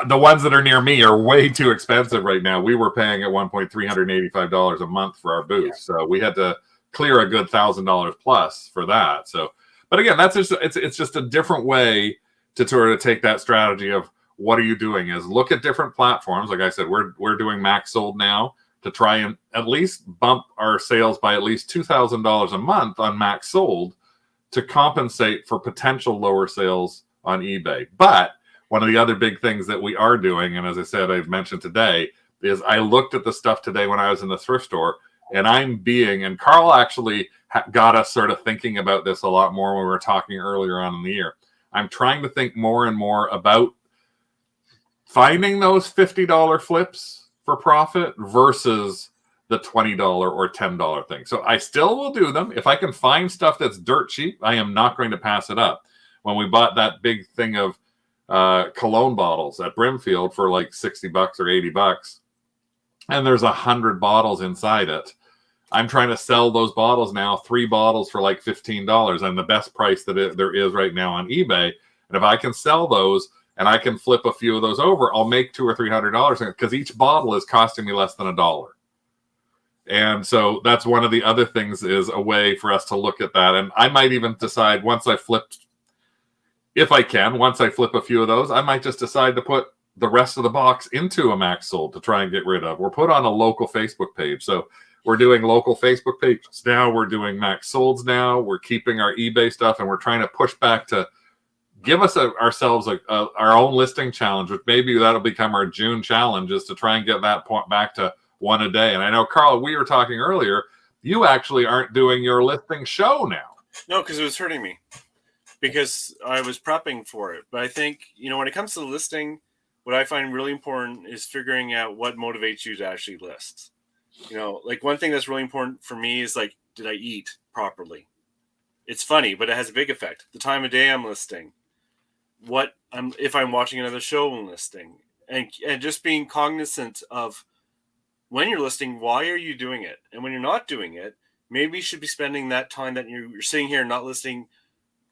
the ones that are near me are way too expensive right now. We were paying at one point $385 a month for our booth. So we had to clear a good $1,000 plus for that. So, but again, that's just, it's just a different way to sort of take that strategy of what are you doing is look at different platforms. Like I said, we're doing Max Sold now to try and at least bump our sales by at least $2,000 a month on Max Sold to compensate for potential lower sales on eBay. But one of the other big things that we are doing, and as I said, I've mentioned today, is I looked at the stuff today when I was in the thrift store, and and Carl actually got us sort of thinking about this a lot more when we were talking earlier on in the year. I'm trying to think more and more about finding those $50 flips for profit versus the $20 or $10 thing. So I still will do them. If I can find stuff that's dirt cheap, I am not going to pass it up. When we bought that big thing of cologne bottles at Brimfield for like $60 or $80, and there's 100 bottles inside it. I'm trying to sell those bottles now, 3 bottles for like $15, and the best price that there is right now on eBay. And if I can sell those and I can flip a few of those over, I'll make $200 or $300 because each bottle is costing me less than $1. And so that's one of the other things, is a way for us to look at that. And I might even decide once I flip a few of those, I might just decide to put the rest of the box into a Max Sold to try and get rid of, or put on a local Facebook page. So we're doing local Facebook pages now. We're doing Max Solds now. We're keeping our eBay stuff, and we're trying to push back to give us ourselves our own listing challenge, which maybe that'll become our June challenge, is to try and get that point back to one a day. And I know, Carl, we were talking earlier, you actually aren't doing your listing show now. No, because it was hurting me. Because I was prepping for it. But I think, when it comes to the listing, what I find really important is figuring out what motivates you to actually list. Like one thing that's really important for me is like, did I eat properly? It's funny, but it has a big effect. The time of day I'm listing, if I'm watching another show I'm listing, and just being cognizant of when you're listing, why are you doing it? And when you're not doing it, maybe you should be spending that time that you're sitting here not listing,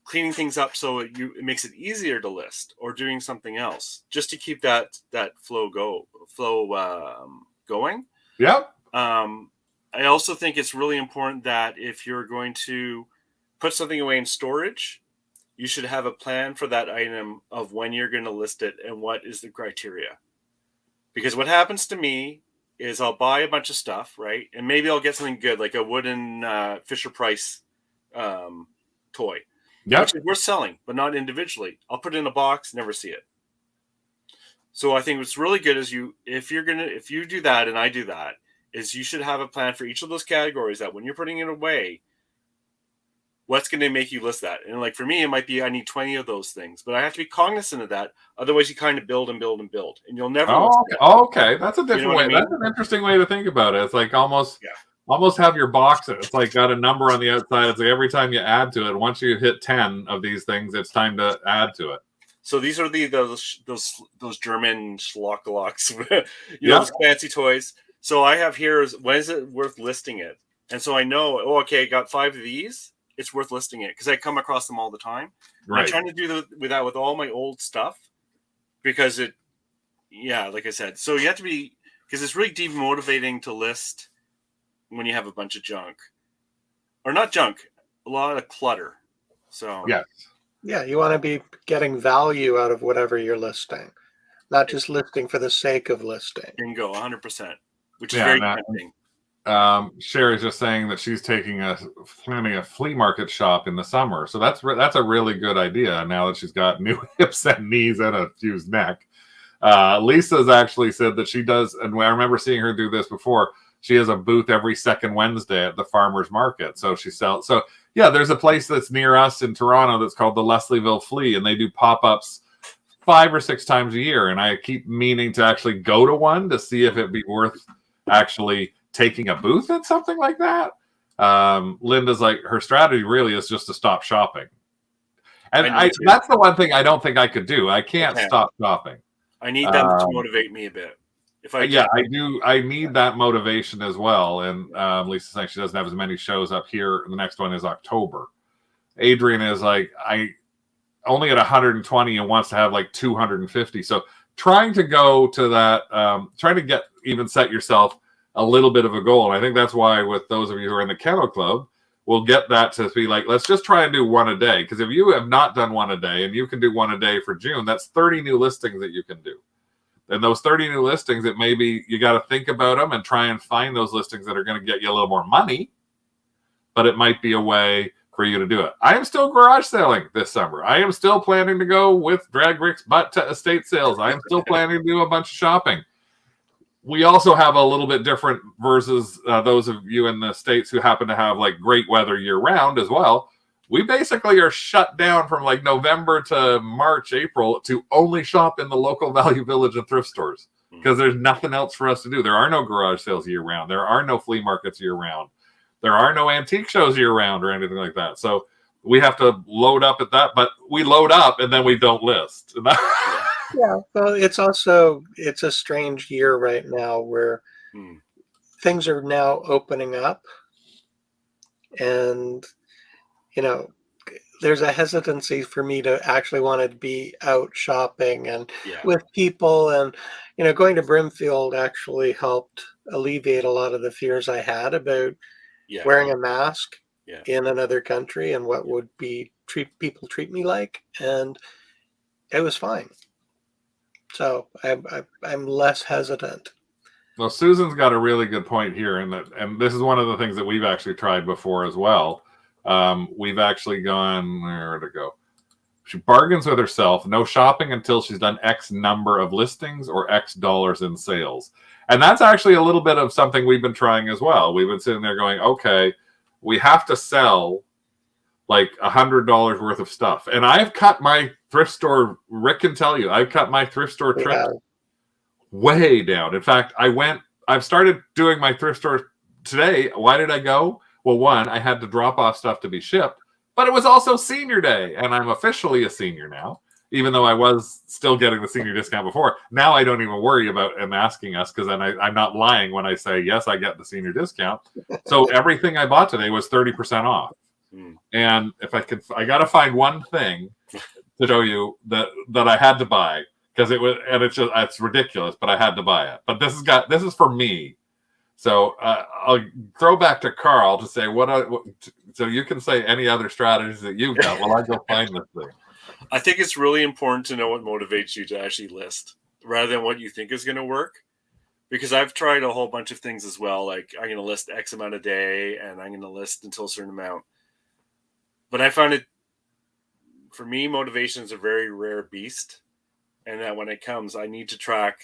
cleaning things up so it makes it easier to list, or doing something else just to keep that flow going. Yeah. I also think it's really important that if you're going to put something away in storage, you should have a plan for that item of when you're going to list it and what is the criteria. Because what happens to me is I'll buy a bunch of stuff, right? And maybe I'll get something good, like a wooden Fisher-Price toy, which is worth selling, but not individually. I'll put it in a box, never see it. So I think what's really good is if you do that and I do that, is you should have a plan for each of those categories that when you're putting it away, what's going to make you list that? And like for me, it might be I need 20 of those things, but I have to be cognizant of that. Otherwise, you kind of build and build and build, and you'll never. Okay, that's a different way. I mean? That's an interesting way to think about it. It's like almost have your box. It's like got a number on the outside. It's like every time you add to it, once you hit 10 of these things, it's time to add to it. So these are those German schlockalocks, those fancy toys. So I have here is when is it worth listing it? And so I know, I got 5 of these. It's worth listing it because I come across them all the time. Right. I'm trying to do that with all my old stuff because like I said, so you have to be, because it's really demotivating to list when you have a bunch of junk, or not junk, a lot of clutter. So yeah, you want to be getting value out of whatever you're listing, not just listing for the sake of listing. Bingo, 100%, which is very tempting. Sherry's just saying that she's planning a flea market shop in the summer, so that's a really good idea. Now that she's got new hips and knees and a fused neck, Lisa's actually said that she does, and I remember seeing her do this before. She has a booth every second Wednesday at the farmers market, so she sells. So yeah, there's a place that's near us in Toronto that's called the Leslieville Flea, and they do pop-ups 5 or 6 times a year, and I keep meaning to actually go to one to see if it'd be worth actually taking a booth at something like that. Linda's like, her strategy really is just to stop shopping. And that's the one thing I don't think I could do. I can't stop shopping. I need them to motivate me a bit. I do. I need that motivation as well. And Lisa's saying she doesn't have as many shows up here. The next one is October. Adrian is like, I only at 120 and wants to have like 250. So trying to go to that, trying to set yourself a little bit of a goal. And I think that's why with those of you who are in the Kennel Club, we'll get that to be like, let's just try and do one a day. Because if you have not done one a day and you can do one a day for June, that's 30 new listings that you can do. And those 30 new listings, it may be you got to think about them and try and find those listings that are going to get you a little more money. But it might be a way for you to do it. I am still garage selling this summer. I am still planning to go with Drag Rick's butt to estate sales. I am still planning to do a bunch of shopping. We also have a little bit different versus those of you in the States who happen to have like great weather year round as well. We basically are shut down from like November to March, April to only shop in the local Value Village and thrift stores because there's nothing else for us to do. There are no garage sales year round. There are no flea markets year round. There are no antique shows year round or anything like that. So we have to load up at that, but we load up and then we don't list. Yeah, well, it's a strange year right now where things are now opening up, and there's a hesitancy for me to actually want to be out shopping and with people, and going to Brimfield actually helped alleviate a lot of the fears I had about wearing a mask in another country and what would people treat me like, and it was fine. So I'm less hesitant. Well, Susan's got a really good point here, and this is one of the things that we've actually tried before as well. We've actually gone, where to go? She bargains with herself, no shopping until she's done X number of listings or X dollars in sales. And that's actually a little bit of something we've been trying as well. We've been sitting there going, okay, we have to sell like $100 worth of stuff. And I've cut my thrift store, Rick can tell you, I've cut my thrift store trip way down. In fact, I've started doing my thrift store today. Why did I go? Well, one, I had to drop off stuff to be shipped, but it was also senior day. And I'm officially a senior now, even though I was still getting the senior discount before. Now I don't even worry about them asking us because then I'm not lying when I say, yes, I get the senior discount. So everything I bought today was 30% off. And if I got to find one thing to show you that I had to buy because it's ridiculous, but I had to buy it. But this is for me. So I'll throw back to Carl to say so you can say any other strategies that you've got while I go find this thing. I think it's really important to know what motivates you to actually list rather than what you think is going to work. Because I've tried a whole bunch of things as well. Like I'm going to list X amount a day and I'm going to list until a certain amount. But I find it, for me, motivation is a very rare beast. And that when it comes, I need to track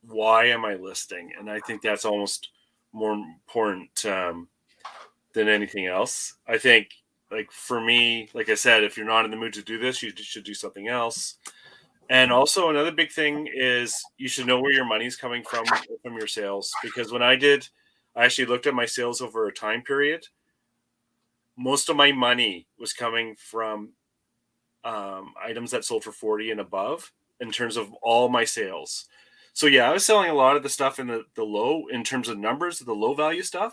why am I listing? And I think that's almost more important than anything else. I think, like for me, like I said, if you're not in the mood to do this, you should do something else. And also another big thing is you should know where your money's coming from your sales. Because when I actually looked at my sales over a time period. Most of my money was coming from items that sold for 40 and above in terms of all my sales. So yeah, I was selling a lot of the stuff in the low, in terms of numbers, the low value stuff,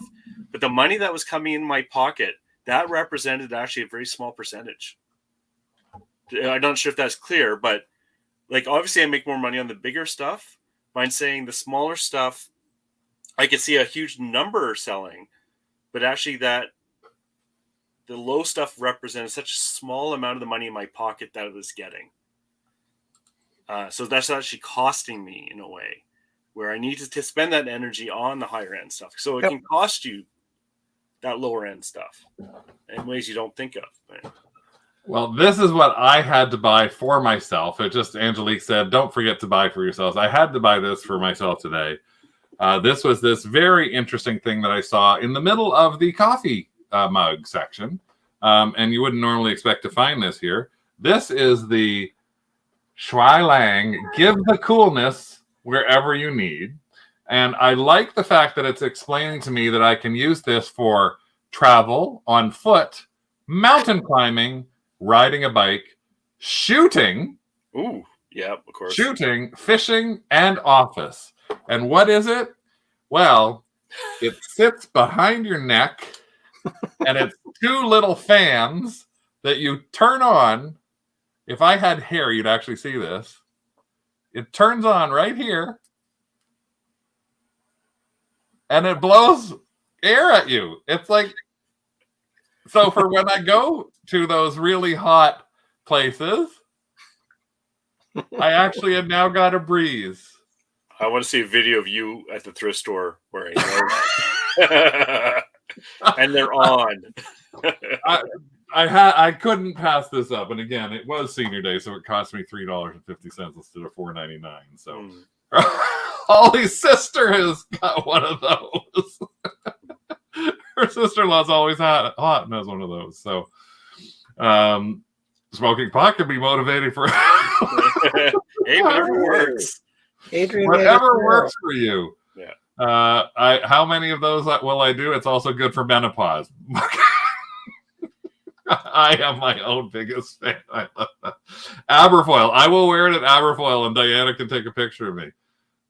but the money that was coming in my pocket, that represented actually a very small percentage. I'm not sure if that's clear, but like obviously I make more money on the bigger stuff. Mind saying the smaller stuff, I could see a huge number selling, but actually the low stuff represented such a small amount of the money in my pocket that I was getting. So that's actually costing me in a way where I need to spend that energy on the higher end stuff. So it can cost you that lower end stuff in ways you don't think of. Right? Well, this is what I had to buy for myself. It just, Angelique said, don't forget to buy for yourselves. I had to buy this for myself today. This was this very interesting thing that I saw in the middle of the coffee mug section. And you wouldn't normally expect to find this here. This is the Shui Lang, give the coolness wherever you need. And I like the fact that it's explaining to me that I can use this for travel, on foot, mountain climbing, riding a bike, shooting. Ooh, yeah, of course. Shooting, fishing, and office. And what is it? Well, it sits behind your neck, and it's two little fans that you turn on. If I had hair, you'd actually see this. It turns on right here, and it blows air at you. It's like, so for when I go to those really hot places, I actually have now got a breeze. I want to see a video of you at the thrift store wearing it. And they're on. I couldn't pass this up, and again, it was senior day, so it cost me $3.50 instead of $4.99. So, Ollie's sister has got one of those. Her sister-in-law's always hot and has one of those. So, smoking pot can be motivating for. Hey, whatever works. Adrian, whatever works for you. Yeah. How many of those will I do? It's also good for menopause. I am my own biggest fan. I love that. Aberfoyle. I will wear it at Aberfoyle, and Diana can take a picture of me.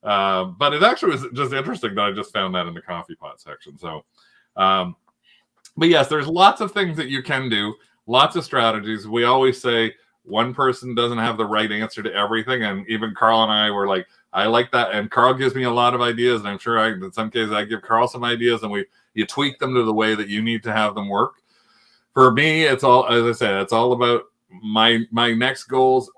But it actually was just interesting that I just found that in the coffee pot section. So, but yes, there's lots of things that you can do, lots of strategies. We always say one person doesn't have the right answer to everything, and even Carl and I were like, I like that, and Carl gives me a lot of ideas, and I'm sure in some cases I give Carl some ideas, and you tweak them to the way that you need to have them work. For me, it's all, as I said, it's all about my next goals,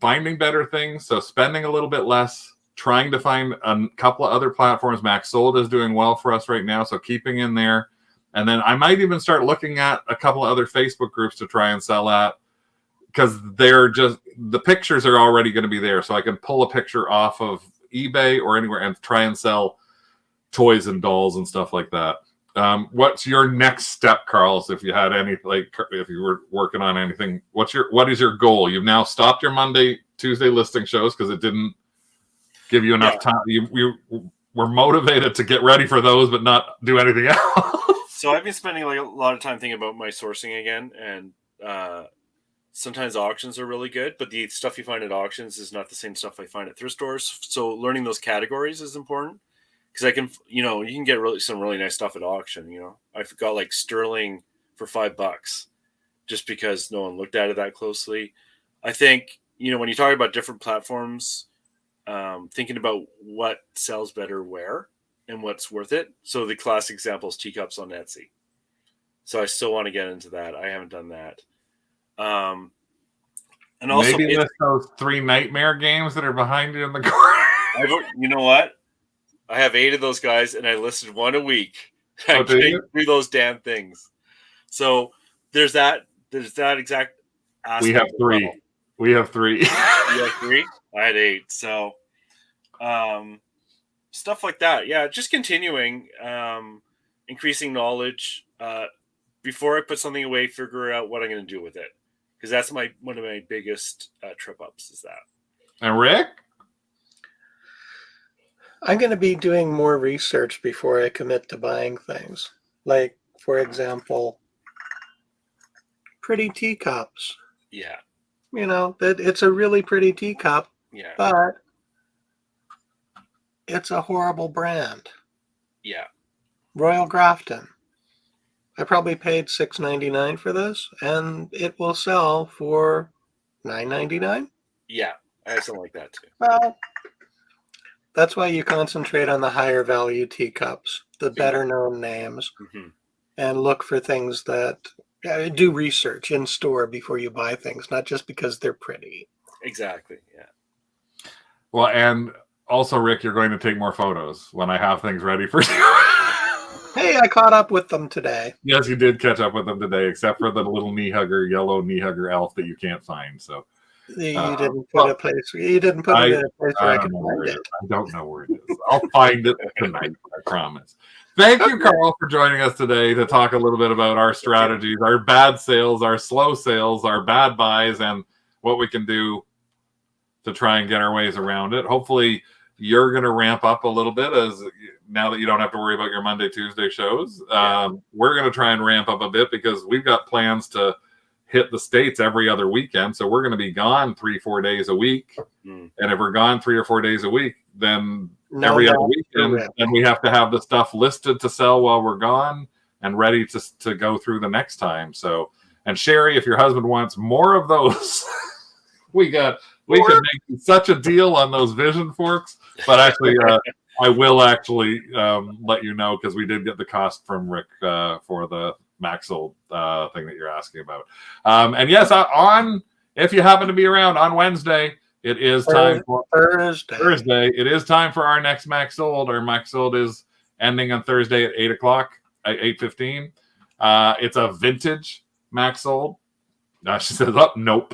finding better things. So spending a little bit less, trying to find a couple of other platforms. Max Sold is doing well for us right now, so keeping in there. And then I might even start looking at a couple of other Facebook groups to try and sell at, because they're just, the pictures are already going to be there. So I can pull a picture off of eBay or anywhere and try and sell toys and dolls and stuff like that. What's your next step, Carl? If you had any, like, if you were working on anything, what is your goal? You've now stopped your Tuesday listing shows because it didn't give you enough time. You were motivated to get ready for those, but not do anything else. So I've been spending like a lot of time thinking about my sourcing again, and sometimes auctions are really good, but the stuff you find at auctions is not the same stuff I find at thrift stores. So learning those categories is important. Because I can, you can get some really nice stuff at auction. I've got like sterling for $5 just because no one looked at it that closely. I think, when you talk about different platforms, thinking about what sells better where and what's worth it. So the classic example is teacups on Etsy. So I still want to get into that. I haven't done that. And also, maybe list those 3 nightmare games that are behind you in the corner. You know what? I have 8 of those guys, and I listed 1 a week. Oh, I can't do those damn things. So there's that. There's that exact aspect. We have 3. We have 3. You have 3? I had 8. So stuff like that. Yeah, just continuing, increasing knowledge. Before I put something away, figure out what I'm going to do with it. Because that's one of my biggest trip ups is that. And Rick? I'm going to be doing more research before I commit to buying things. Like, for example, pretty teacups. Yeah. You know, that it's a really pretty teacup. Yeah. But it's a horrible brand. Yeah. Royal Grafton. I probably paid $6.99 for this, and it will sell for $9.99. Yeah, I have something like that too. Well, that's why you concentrate on the higher value teacups, the better known names, and look for things that do research in store before you buy things, not just because they're pretty. Exactly. Yeah. Well, and also, Rick, you're going to take more photos when I have things ready for you. Hey, I caught up with them today. Yes, you did catch up with them today, except for the little yellow knee hugger elf that you can't find. So you didn't put a place. You didn't put it in a place where I could find it. I don't know where it is. I'll find it tonight. I promise. Thank you, Carl, for joining us today to talk a little bit about our strategies, our bad sales, our slow sales, our bad buys, and what we can do to try and get our ways around it. Hopefully, you're going to ramp up a little bit as now that you don't have to worry about your Monday, Tuesday shows. We're going to try and ramp up a bit because we've got plans to hit the States every other weekend. So we're going to be gone 3-4 days a week. And if we're gone 3 or 4 days a week, then every other weekend, then we have to have the stuff listed to sell while we're gone and ready to go through the next time. So, and Sherry, if your husband wants more of those, we can make such a deal on those vision forks. But actually, I will actually let you know because we did get the cost from Rick for the Maxell thing that you're asking about. And yes, if you happen to be around on Wednesday, it is time for Thursday. It is time for our next Maxsold. Our Maxsold is ending on Thursday at 8:15. It's a vintage Maxsold. She says, "Oh, nope."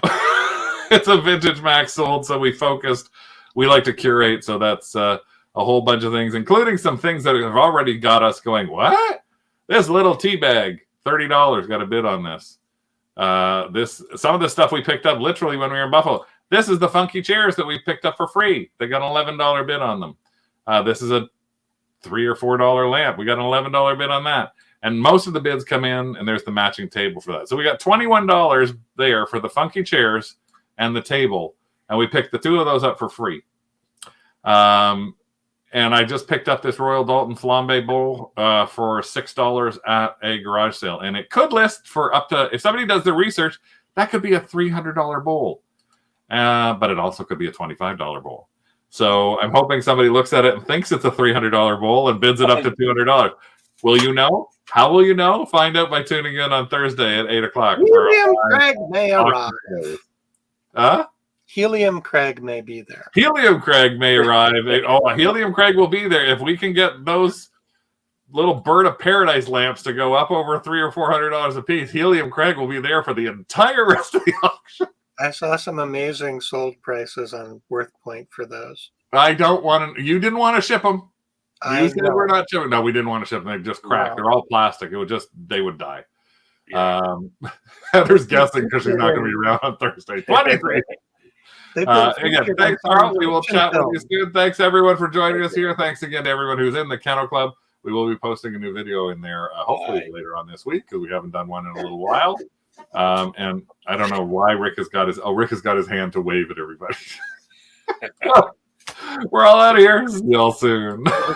It's a vintage Maxsold, so we focused. We like to curate, so that's a whole bunch of things, including some things that have already got us going, what? This little tea bag, $30, got a bid on this. Some of the stuff we picked up literally when we were in Buffalo. This is the funky chairs that we picked up for free. They got an $11 bid on them. This is a $3 or $4 lamp. We got an $11 bid on that. And most of the bids come in, and there's the matching table for that. So we got $21 there for the funky chairs and the table. And we picked the 2 of those up for free. And I just picked up this Royal Dalton Flambe bowl for $6 at a garage sale. And it could list for up to, if somebody does the research, that could be a $300 bowl. But it also could be a $25 bowl. So I'm hoping somebody looks at it and thinks it's a $300 bowl and bids it up to $200. Will you know? How will you know? Find out by tuning in on Thursday at 8 o'clock. Helium Craig may arrive. Helium Craig may be there. Helium Craig may arrive. Helium Craig will be there if we can get those little bird of paradise lamps to go up over $300 or $400 a piece. Helium Craig will be there for the entire rest of the auction. I saw some amazing sold prices on Worth Point for those. I don't want to. You didn't want to ship them. You said we're not shipping. No, we didn't want to ship them. They just cracked. No. They're all plastic. They would die. Yeah. Heather's guessing because she's not going to be around on Thursday. 23. Again, thanks, Carl. We will chat with you soon. Thanks, everyone, for joining us here. Thanks again to everyone who's in the Kennel Club. We will be posting a new video in there, hopefully later on this week, because we haven't done one in a little while. And I don't know why Rick has got his hand to wave at everybody. We're all out of here. See y'all soon.